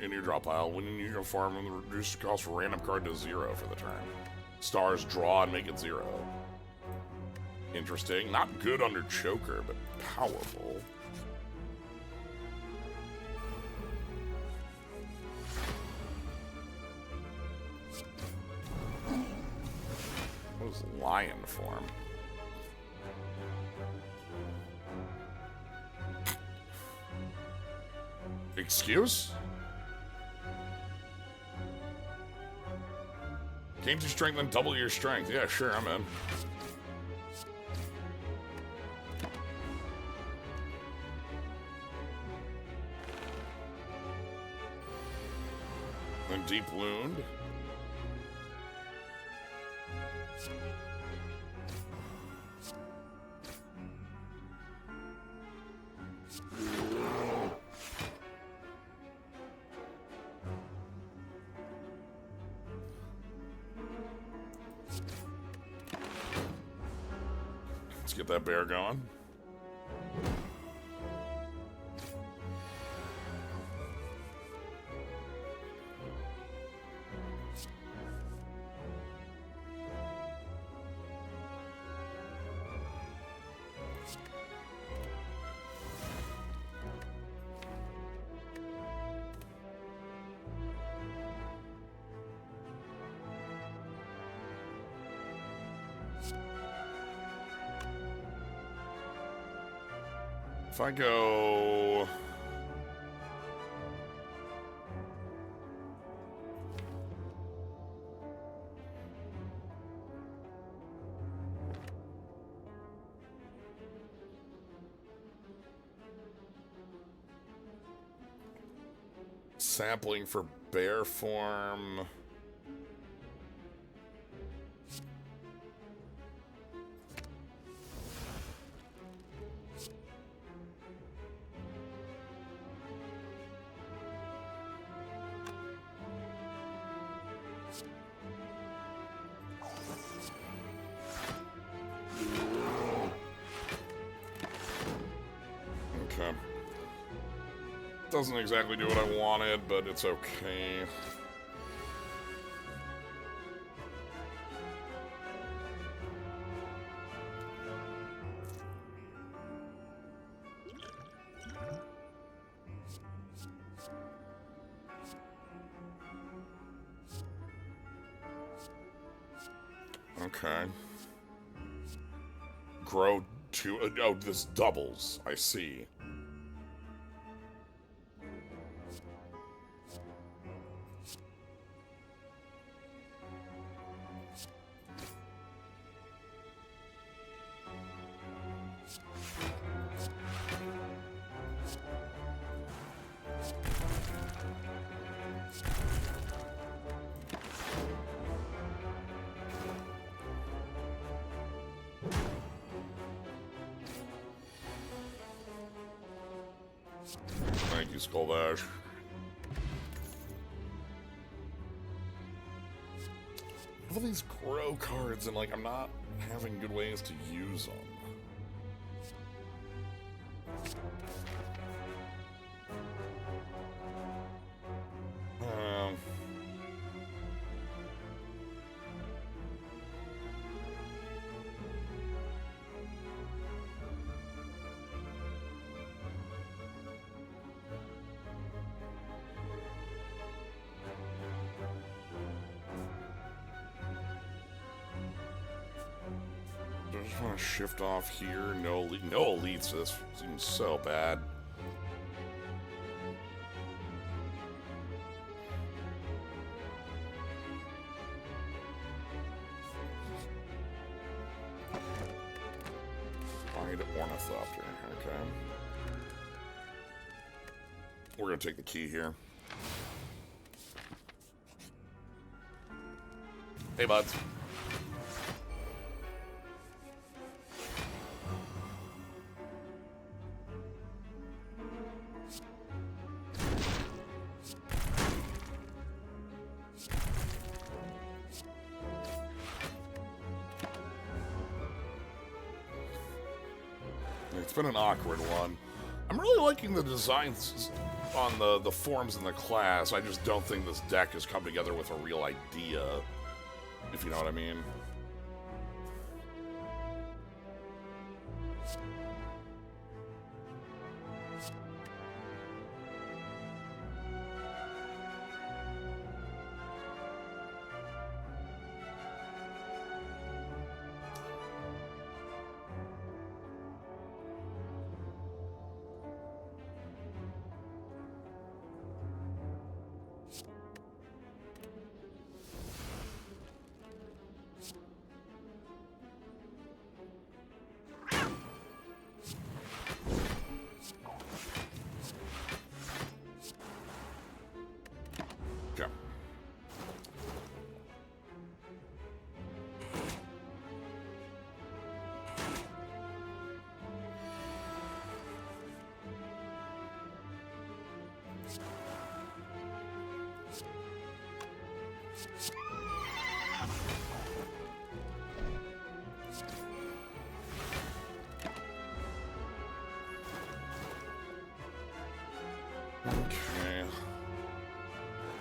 in your draw pile. When in unicorn form, reduce the cost of a random card to 0 for the turn. Stars draw and make it 0. Interesting. Not good under choker, but powerful. What is lion form? Excuse? Gain 2 strength and double your strength. Yeah, sure, I'm in. Then deep wound. Let's get that bear going. If I go... sampling for bear form. Okay. Doesn't exactly do what I wanted, but it's okay. Okay. Grow to... oh, this doubles. I see. Thank you, Skulldash. All these grow cards, and like I'm not having good ways to use them. I just want to shift off here. No elites. This seems so bad. Find Ornithopter. Okay. We're gonna take the key here. Hey, buds. It's been an awkward one. I'm really liking the designs on the forms in the class. I just don't think this deck has come together with a real idea, if you know what I mean. Okay.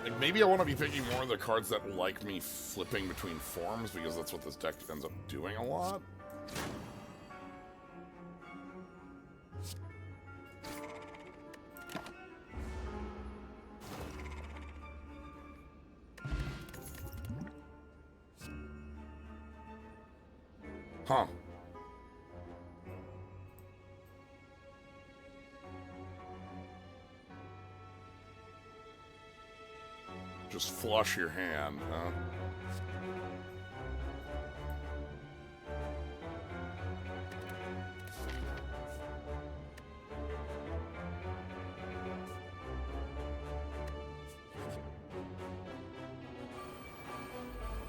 Like, maybe I want to be picking more of the cards that like me flipping between forms, because that's what this deck ends up doing a lot. Huh. Just flush your hand, huh?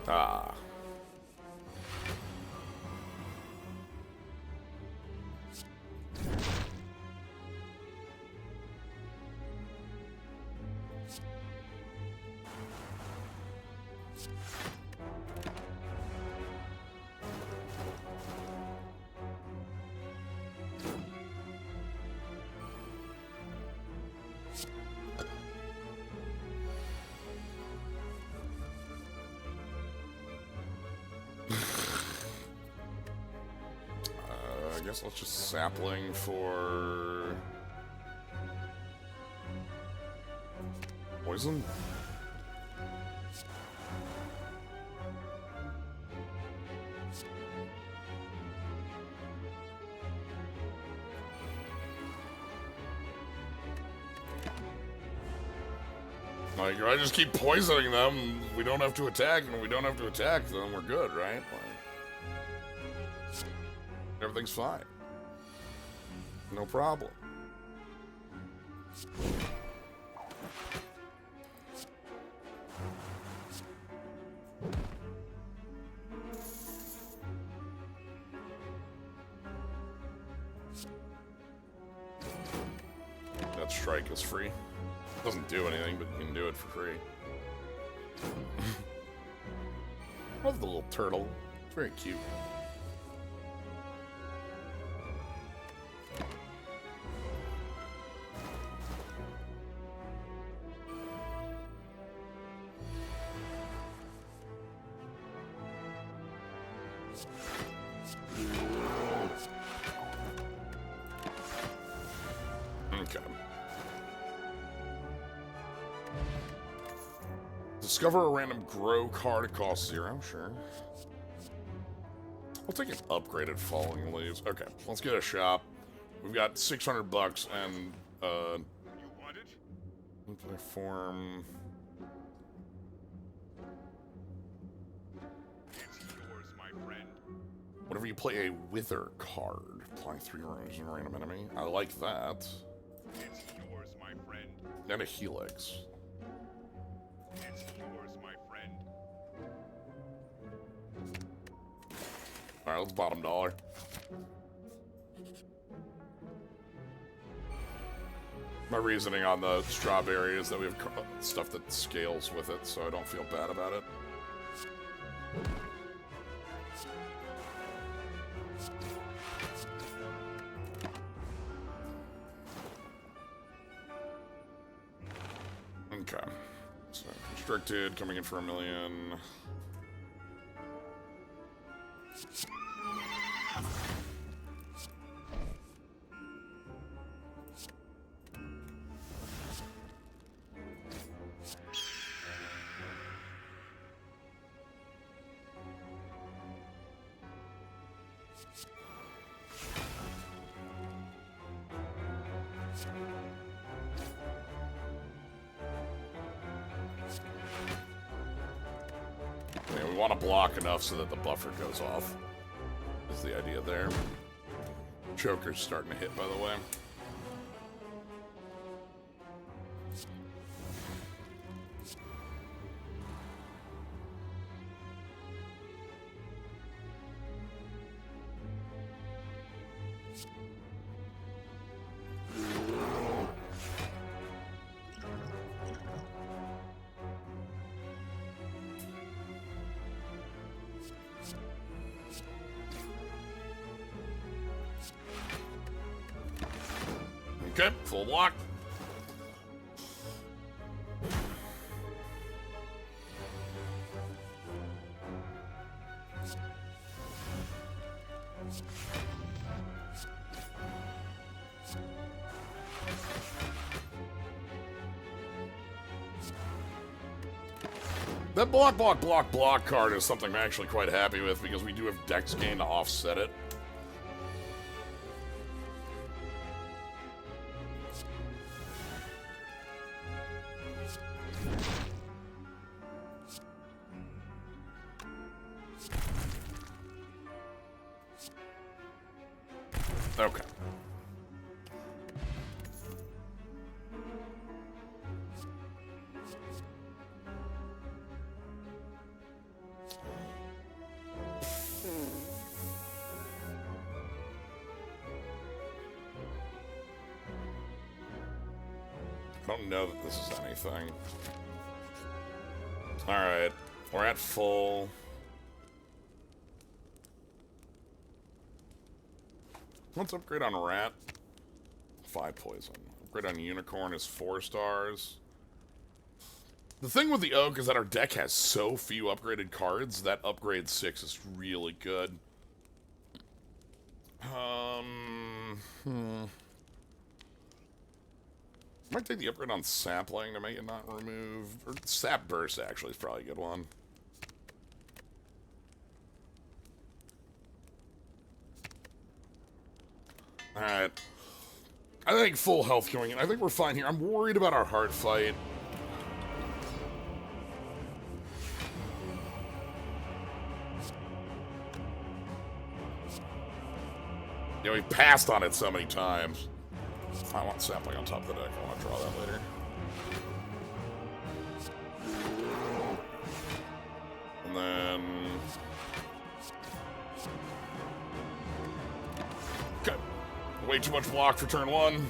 Ah. I guess let's just sapling for poison. Like, if I just keep poisoning them, we don't have to attack, and we don't have to attack, then we're good, right? Like, everything's fine. No problem. That strike is free. Doesn't do anything, but you can do it for free. I love the little turtle. It's very cute. Okay. Discover a random grow card. It costs 0. Sure. We'll take an upgraded falling leaves. Okay, let's get a shop. We've got $600 and You want it? form. It's yours, my friend. Whenever you play a wither card, apply 3 rounds to a random enemy. I like that. It's yours, my friend. And a helix. It's yours, my friend. Alright, let's bottom dollar. My reasoning on the strawberry is that we have stuff that scales with it, so I don't feel bad about it. Okay. So, constricted, coming in for 1 million. Yeah, we want to block enough so that the buffer goes off. Is the idea there. Choker's starting to hit, by the way. Okay, full block. That block card is something I'm actually quite happy with because we do have dex gain to offset it. Okay. don't know that this is anything. Alright, we're at full. Let's upgrade on Rat. 5 poison. Upgrade on Unicorn is 4 stars. The thing with the Oak is that our deck has so few upgraded cards that upgrade 6 is really good. Might take the upgrade on Sapling to make it not remove. Or Sap Burst, actually, is probably a good one. Alright. I think full health going in. I think we're fine here. I'm worried about our heart fight. You know, we passed on it so many times. I want Sapling on top of the deck. I want to draw that later. And then... Okay. Way too much block for turn 1.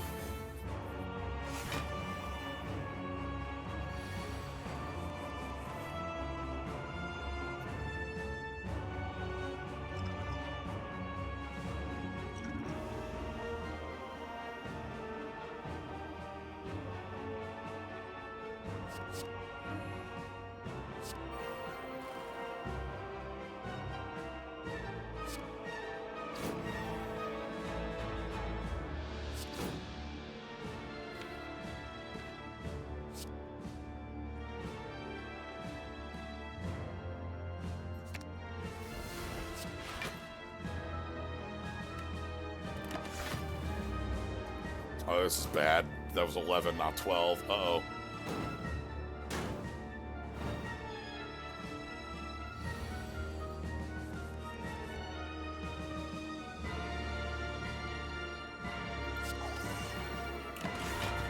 Oh, this is bad. That was 11, not 12. Uh-oh.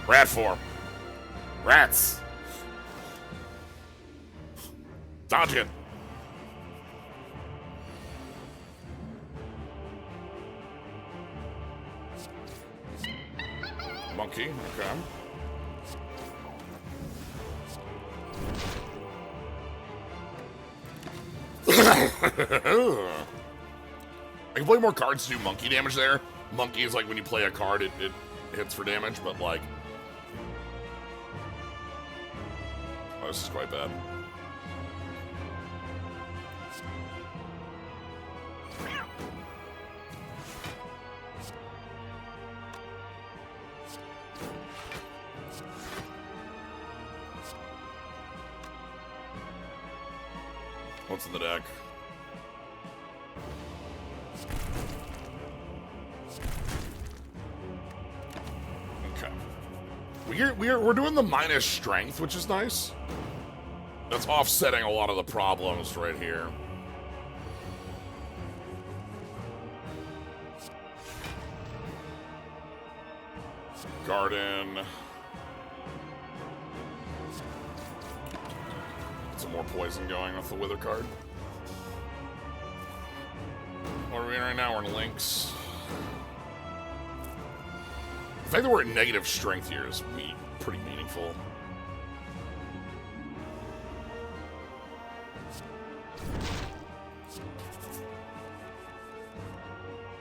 Rat form. Rats. Dodge it. Monkey, okay. I can play more cards to do monkey damage there. Monkey is like when you play a card, it hits for damage, but like... Oh, this is quite bad. What's in the deck? Okay. We're doing the minus strength, which is nice. That's offsetting a lot of the problems right here. Garden. Some more poison going with the Wither card. What are we in right now? We're in Lynx. The fact that we're at negative strength here is pretty meaningful.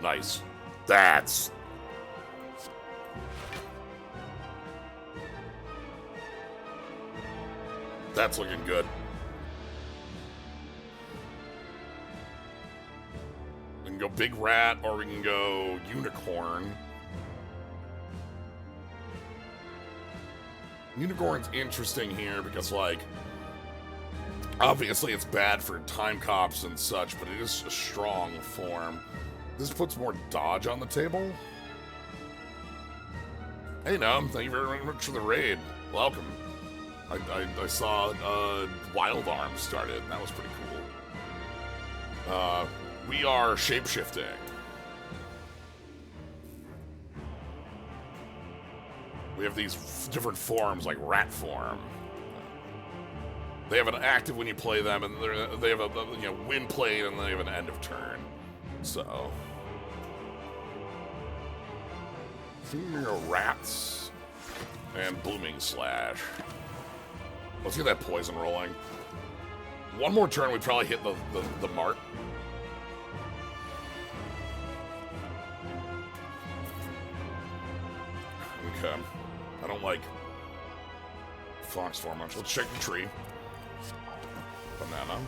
Nice. That's looking good. We can go Big Rat or we can go Unicorn. Unicorn's interesting here because, like, obviously it's bad for time cops and such, but it is a strong form. This puts more dodge on the table. Hey, Nom, thank you very much for the raid. Welcome. I saw Wild Arms started, and that was pretty cool. We are Shapeshifting. We have these different forms, like Rat form. They have an active when you play them, and they have a win played, and they have an end of turn. So, here are rats, And Blooming Slash. Let's get that poison rolling. One more turn, we probably hit the mark. Okay. I don't like Fox Form much. Let's check the tree. Banana.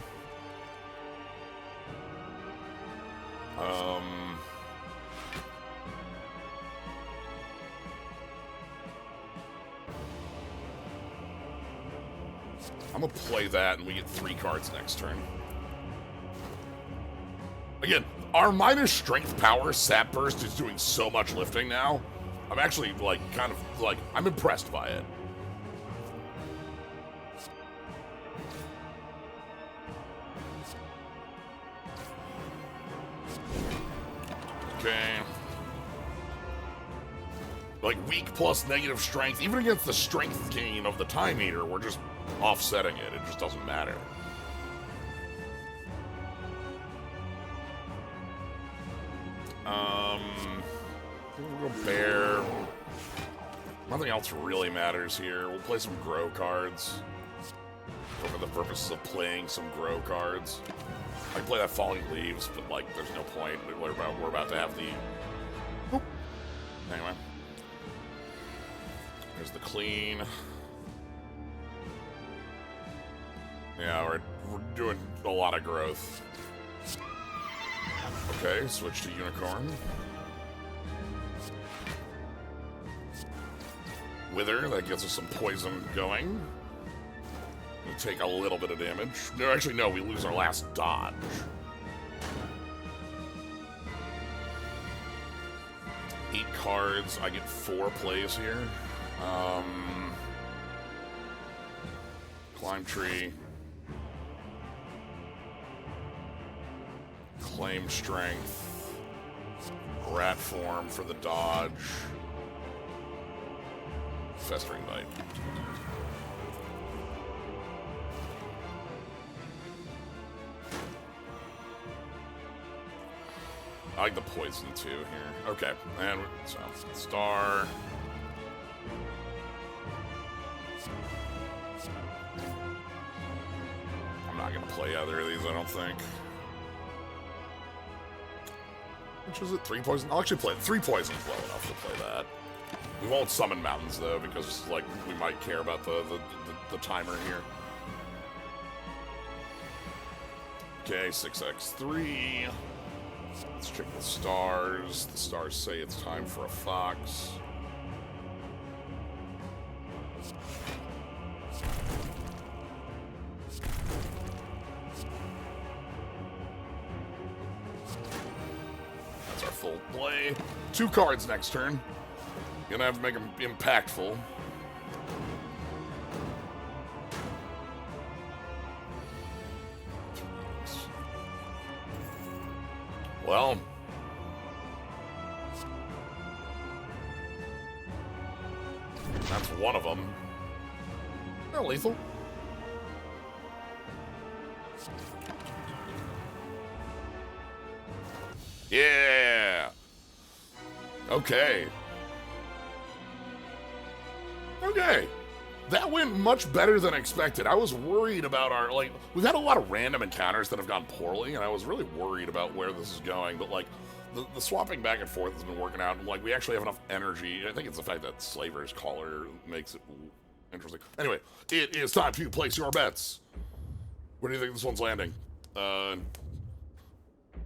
I'm gonna play that and we get 3 cards next turn. Again, our minus strength power sap burst is doing so much lifting now. I'm actually like kind of like I'm impressed by it. Okay. Like weak plus negative strength, even against the strength gain of the Time Eater, we're just offsetting it. It just doesn't matter. We'll go Bear. Nothing else really matters here. We'll play some Grow cards. For the purposes of playing some Grow cards. I can play that Falling Leaves, but like, there's no point. We're about to have the... Whoop. Anyway. There's the Clean. Yeah, we're doing a lot of growth. Okay, switch to Unicorn. Wither, that gets us some poison going. We take a little bit of damage. No, actually, no, we lose our last dodge. Eight cards. I get 4 plays here. Climb Tree. Claim Strength. Rat Form for the dodge. Festering Bite. I like the poison too here. Okay, and so Star. I'm not gonna play either of these, I don't think. Which is it? 3 poison? I'll actually play 3 poisons well enough to play that. We won't summon mountains though, because like we might care about the timer here. Okay, 6x3. Let's check the stars. The stars say it's time for a fox. That's our full play. 2 cards next turn. Gonna have to make them impactful. Well, that's one of them. They're lethal. Yeah. Okay. Okay. That went much better than expected. I was worried about our, like, we've had a lot of random encounters that have gone poorly, and I was really worried about where this is going, but, like, the swapping back and forth has been working out, and, like, we actually have enough energy. I think it's the fact that Slaver's Caller makes it interesting. Anyway, it is time to place your bets. Where do you think this one's landing?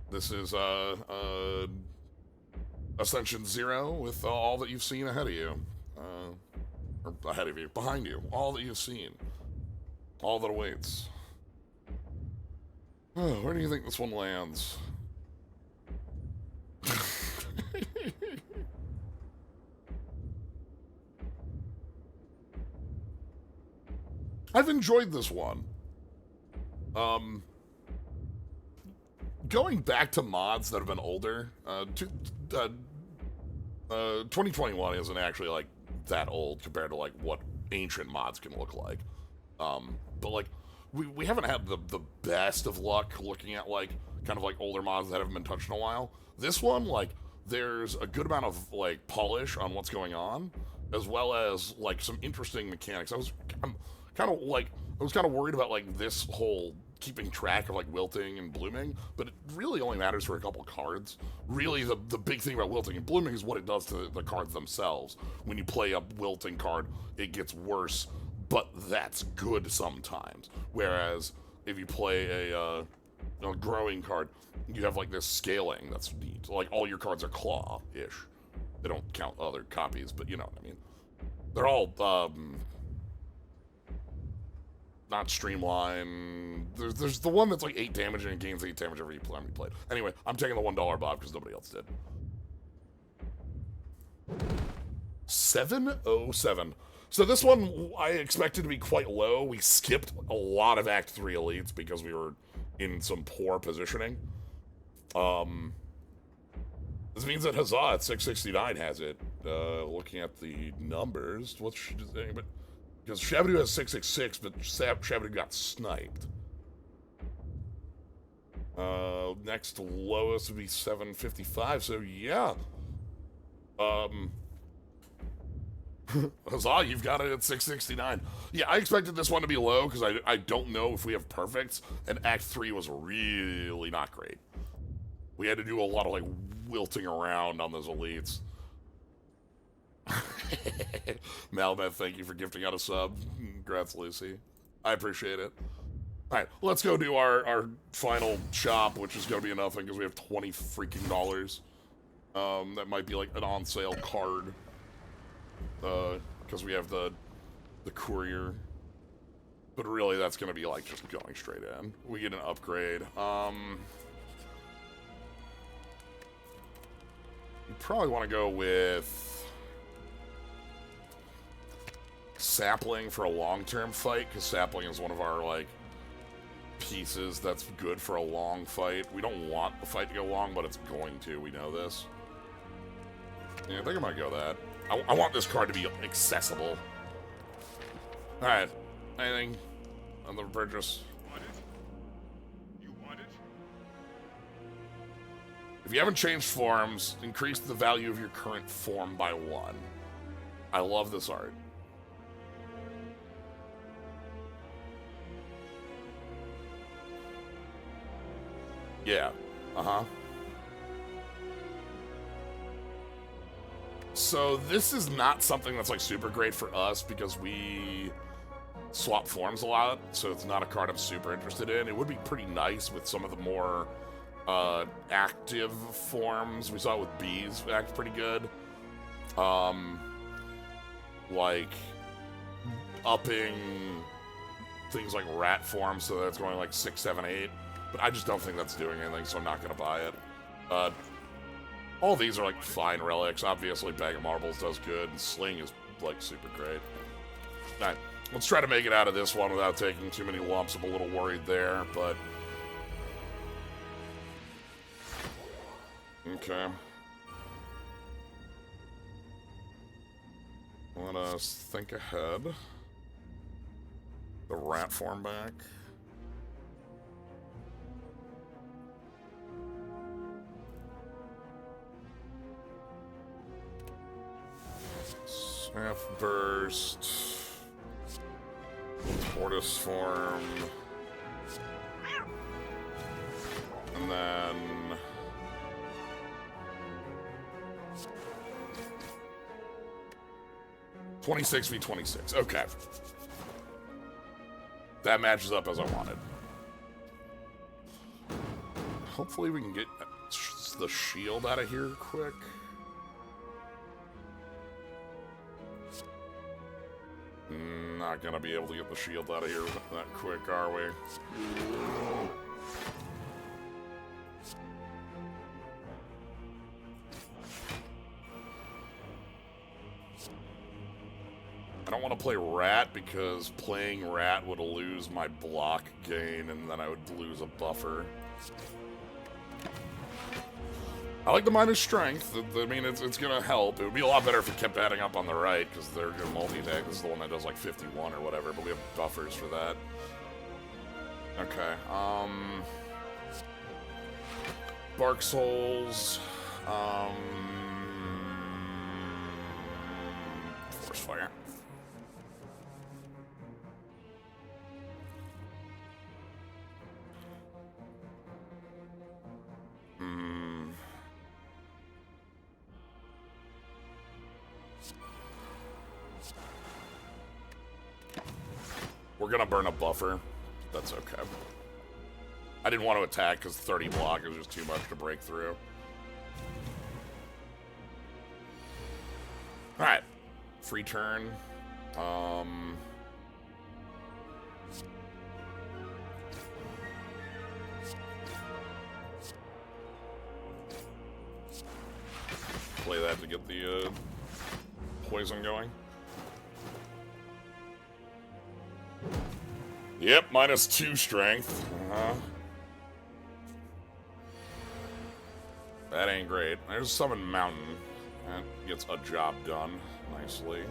This is, Ascension 0 with all that you've seen ahead of you. Or ahead of you, behind you, all that you've seen, all that awaits. Oh, where do you think this one lands? I've enjoyed this one. Going back to mods that have been older, 2021 isn't actually like that old compared to like what ancient mods can look like. But like we haven't had the best of luck looking at like kind of like older mods that haven't been touched in a while. This one, like, there's a good amount of like polish on what's going on, as well as like some interesting mechanics. I'm kind of like I was kind of worried about like this whole keeping track of like wilting and blooming, but it really only matters for a couple cards. Really, the big thing about wilting and blooming is what it does to the cards themselves. When you play a wilting card, it gets worse, but that's good sometimes. Whereas if you play a growing card, you have like this scaling that's neat. Like all your cards are claw-ish. They don't count other copies, but you know what I mean. They're all not streamlined. There's the one that's like 8 damage and it gains 8 damage every time you play it. Anyway, I'm taking the $1 Bob because nobody else did. 707. So this one I expected to be quite low. We skipped a lot of Act 3 elites because we were in some poor positioning. This means that Huzzah at 669 has it. Looking at the numbers, what's she saying? But because Shabadoo has 666, but Shabadoo got sniped. Next lowest would be 755. So yeah. Huzzah, you've got it at 669. Yeah, I expected this one to be low because I don't know if we have perfects, and Act 3 was really not great. We had to do a lot of like wilting around on those elites. Malbeth, thank you for gifting out a sub. Congrats, Lucy. I appreciate it. Alright, let's go do our final shop, which is going to be nothing because we have $20 freaking dollars. That might be like an on sale card. Because we have the courier. But really, that's going to be like just going straight in. We get an upgrade. You probably want to go with Sapling for a long-term fight, because Sapling is one of our, like, pieces that's good for a long fight. We don't want the fight to go long, but it's going to. We know this. Yeah, I think I might go that. I want this card to be accessible. Alright. Anything on the purchase? You want it? If you haven't changed forms, increase the value of your current form by 1. I love this art. Yeah. Uh-huh. So this is not something that's like super great for us because we swap forms a lot, so it's not a card I'm super interested in. It would be pretty nice with some of the more active forms. We saw it with bees act pretty good. Like upping things like rat form so that it's going like 6, 7, 8. But I just don't think that's doing anything, so I'm not gonna buy it. All these are like fine relics. Obviously, Bag of Marbles does good, and Sling is like super great. Alright, let's try to make it out of this one without taking too many lumps. I'm a little worried there, but okay. Let us think ahead. The rat form back. Half burst. Tortoise form. And then 26v26. Okay. That matches up as I wanted. Hopefully we can get the shield out of here quick. Not gonna be able to get the shield out of here that quick, are we? I don't want to play Rat because playing Rat would lose my block gain and then I would lose a buffer. I like the minus strength. I mean, it's gonna help. It would be a lot better if it kept adding up on the right, because they're gonna multi-attack. This is the one that does like 51 or whatever, but we have buffers for that. Okay, Bark Souls, Spire. We're gonna burn a buffer. That's okay. I didn't want to attack because 30 block is just too much to break through. Alright. Free turn. Play that to get the poison going. Yep, -2 strength. That ain't great. There's Summon Mountain. That gets a job done nicely.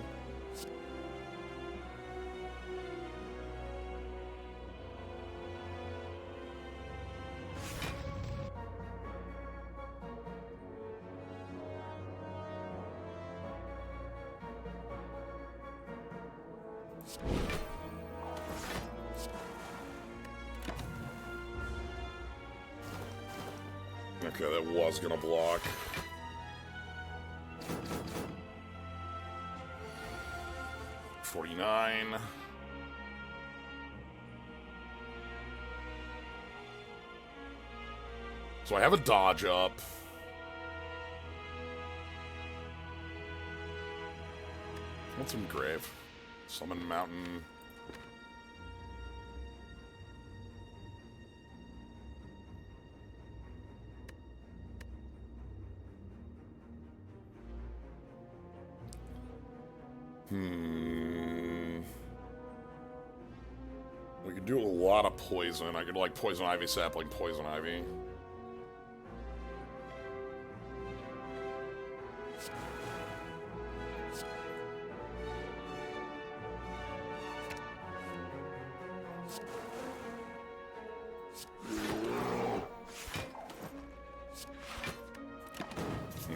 Okay, that was gonna block. $49. So I have a dodge up. What's some grave? Summon Mountain. We could do a lot of poison. I could like Poison Ivy Sapling, Poison Ivy.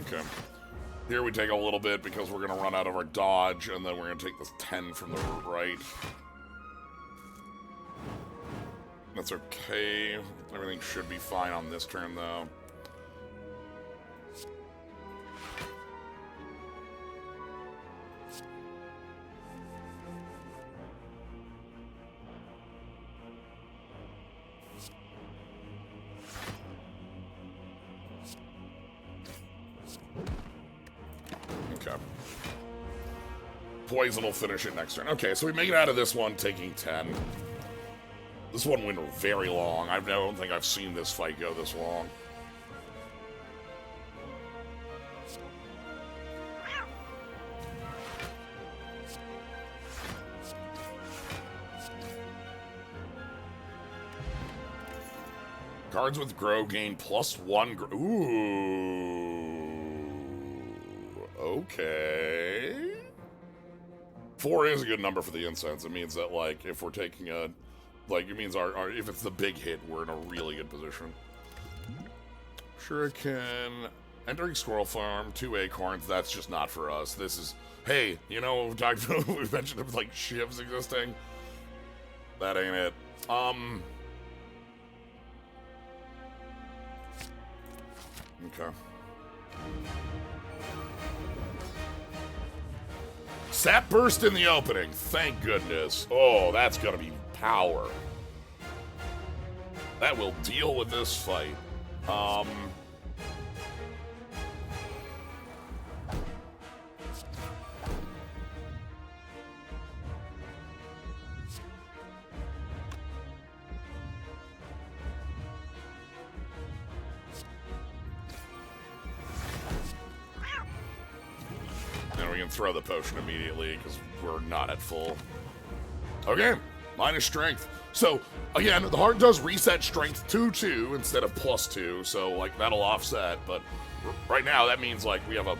Okay. Here we take a little bit because we're going to run out of our dodge, and then we're going to take this 10 from the right. That's okay. Everything should be fine on this turn, though. Okay. Poison will finish it next turn. Okay, so we make it out of this one, taking 10. This one went very long. I don't think I've seen this fight go this long. Cards with grow gain +1 grow. Ooh. Okay. 4 is a good number for the incense. It means that, like, if we're taking a... Like, it means our if it's the big hit, we're in a really good position. Shuriken. Entering Squirrel Farm, 2 acorns. That's just not for us. This is... Hey, you know, we've talked about... We mentioned, like, shivs existing. That ain't it. Okay. Sap burst in the opening. Thank goodness. Oh, that's gonna be power. That will deal with this fight. And we can throw the potion immediately because we're not at full. Okay. Minus strength. So, again, the heart does reset strength to 2 instead of +2, so, like, that'll offset, but right now that means, like, we have a...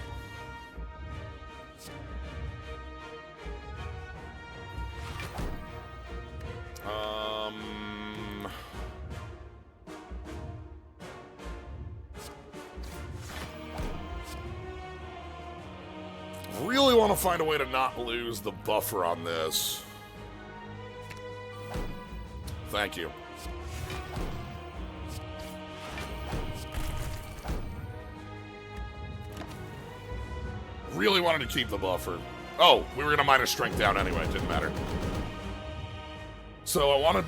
really want to find a way to not lose the buffer on this. Thank you. Really wanted to keep the buffer. Oh, we were going to minus strength down anyway. It didn't matter. So I wanted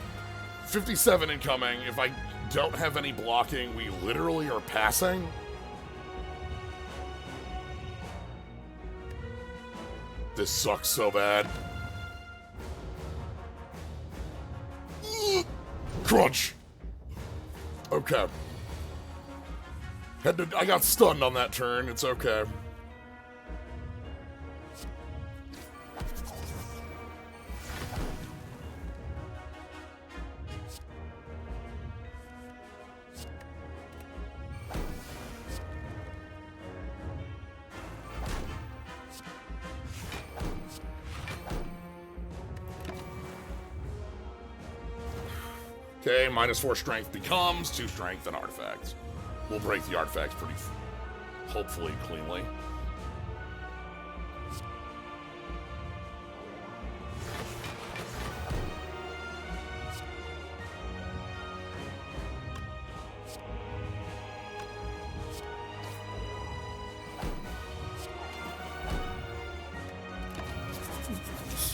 57 incoming. If I don't have any blocking, we literally are passing. This sucks so bad. Crunch. Okay. I got stunned on that turn. It's okay. Okay, -4 strength becomes 2 strength and artifacts. We'll break the artifacts pretty, hopefully, cleanly.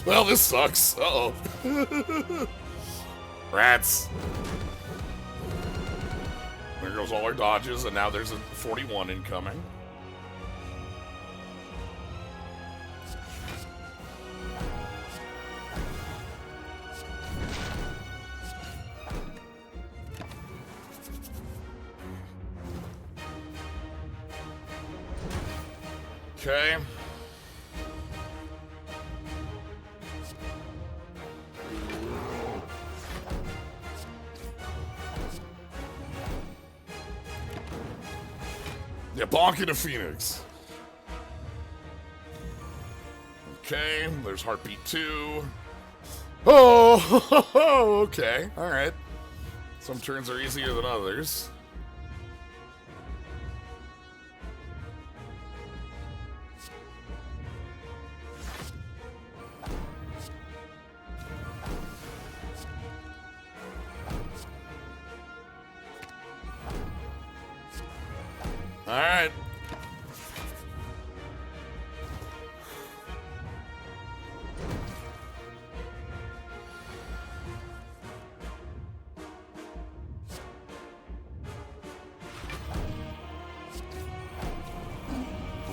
Well, this sucks. Uh-oh. Rats. There goes all our dodges, and now there's a 41 incoming. Okay. Yeah, bonking a phoenix. Okay, there's heartbeat 2. Oh, okay, all right. Some turns are easier than others. All right.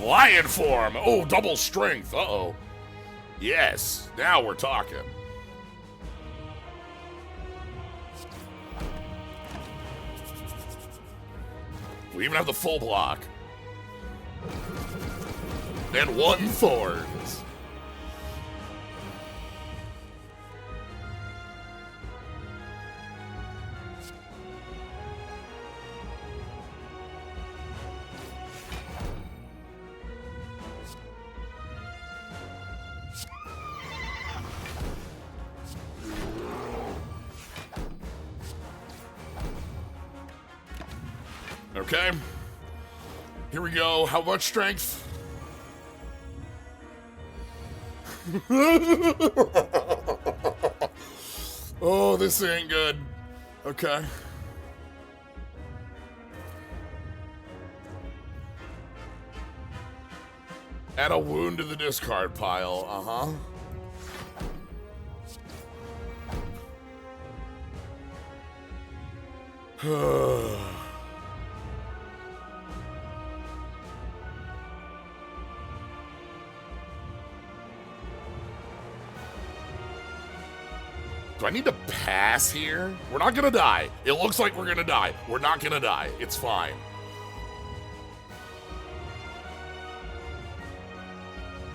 Lion form. Oh, double strength. Uh-oh. Yes. Now we're talking. We even have the full block. And 1 thorns. Okay. Here we go. How much strength? Oh, this ain't good. Okay. Add a wound to the discard pile. Uh-huh. Do I need to pass here? We're not gonna die. It looks like we're gonna die. We're not gonna die. It's fine.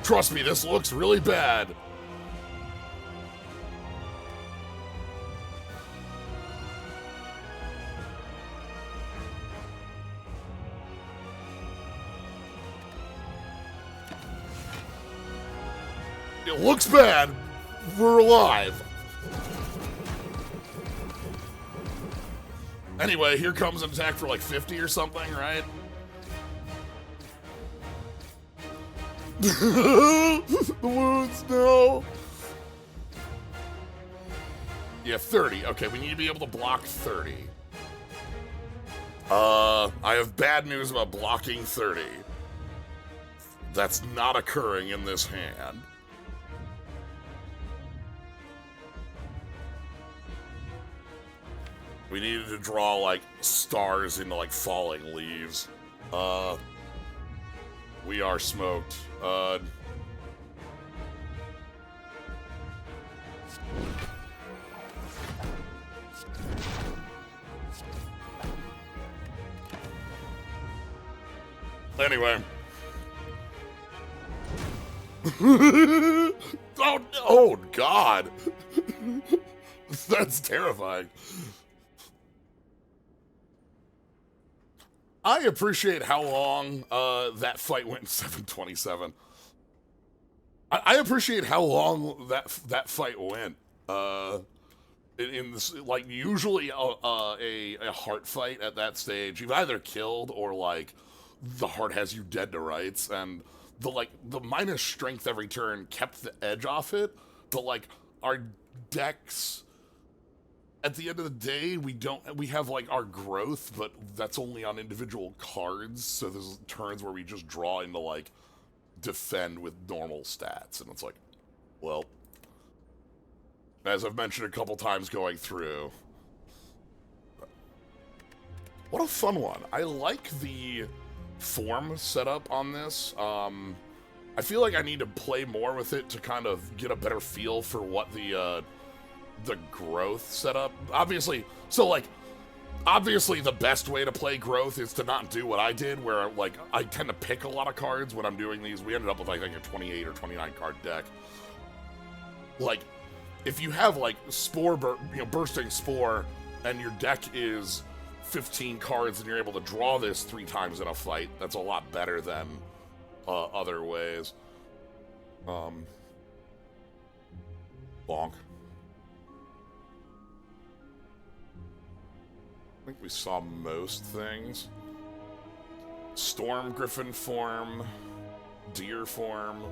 Trust me, this looks really bad. It looks bad. We're alive. Anyway, here comes an attack for like 50 or something, right? The wounds, no. Yeah, 30. Okay, we need to be able to block 30. I have bad news about blocking 30. That's not occurring in this hand. We needed to draw, like, stars into, like, falling leaves. We are smoked. Anyway. Oh, God. That's terrifying. I appreciate how long that fight went. 727. I appreciate how long that fight went. In this, like, usually a heart fight at that stage, you've either killed or like the heart has you dead to rights, and the minus strength every turn kept the edge off it. But like our decks, at the end of the day, we have like our growth, but that's only on individual cards. So there's turns where we just draw into like defend with normal stats, and it's like, well, as I've mentioned a couple times going through, what a fun one. I like the form setup on this. I feel like I need to play more with it to kind of get a better feel for what the growth setup. Obviously, the best way to play growth is to not do what I did, where like I tend to pick a lot of cards when I'm doing these. We ended up with like a 28 or 29 card deck. Like, if you have like bursting spore, and your deck is 15 cards, and you're able to draw this 3 times in a fight, that's a lot better than other ways. Bonk. I think we saw most things. Storm Griffin form, Deer form.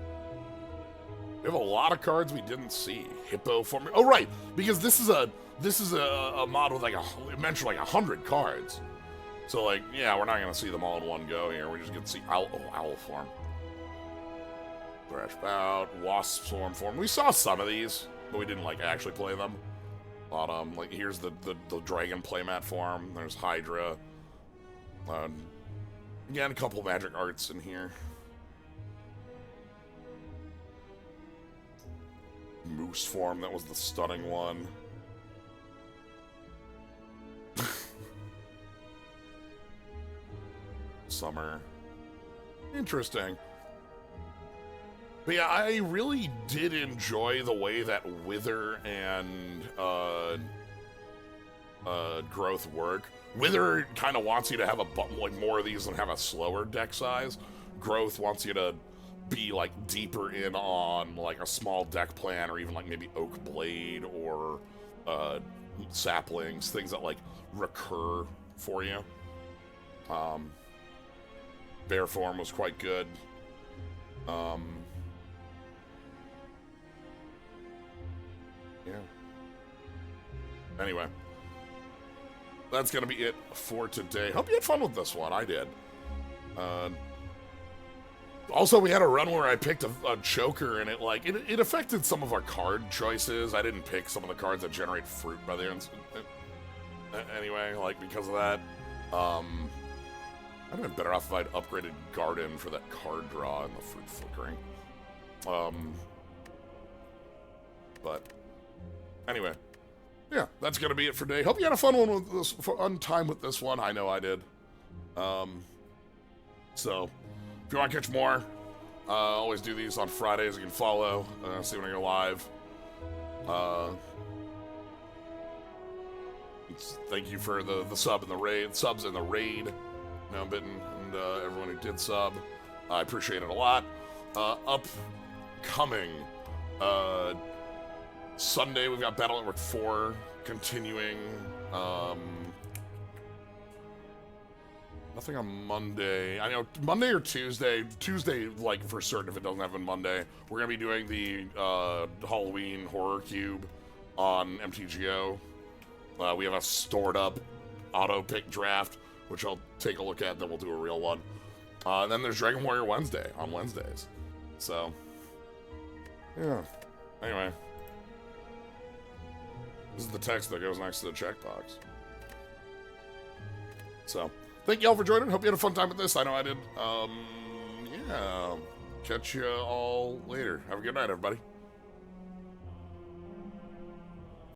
We have a lot of cards we didn't see. Hippo form. Oh right, because this is a mod with like it mentioned like 100 cards. So like, yeah, we're not gonna see them all in one go here. We're just gonna see owl form. Thrash Bout, Wasp Swarm form. We saw some of these, but we didn't like actually play them. But like here's the dragon playmat form. There's Hydra. Again, a couple magic arts in here. Moose form, that was the stunning one. Summer. Interesting. But yeah, I really did enjoy the way that Wither and Growth work. Wither kind of wants you to have more of these and have a slower deck size. Growth wants you to be like deeper in on like a small deck plan, or even like maybe Oak Blade or saplings, things that like recur for you. Bear form was quite good. Yeah. Anyway, that's gonna be it for today. Hope you had fun with this one. I did. Also, we had a run where I picked a choker, and it affected some of our card choices. I didn't pick some of the cards that generate fruit by the end. Anyway, like, because of that, I'd have been better off if I'd upgraded Garden for that card draw and the fruit flickering. But anyway, yeah, that's gonna be it for today. Hope you had a fun one with this, fun time with this one. I know I did. So if you want to catch more, always do these on Fridays. You can follow, see when I go live. Thank you for the sub and the raid, subs and the raid, Now Bitten, and everyone who did sub. I appreciate it a lot. Upcoming Sunday, we've got Battle Network 4 continuing. Nothing on Monday. I know Monday or Tuesday. Tuesday, like for certain, if it doesn't happen Monday, we're gonna be doing the Halloween Horror Cube on MTGO. We have a stored up auto pick draft, which I'll take a look at. Then we'll do a real one. And then there's Dragon Warrior Wednesday on Wednesdays. So, yeah. Anyway, this is the text that goes next to the checkbox. So, thank y'all for joining. Hope you had a fun time with this. I know I did. Yeah. Catch you all later. Have a good night, everybody.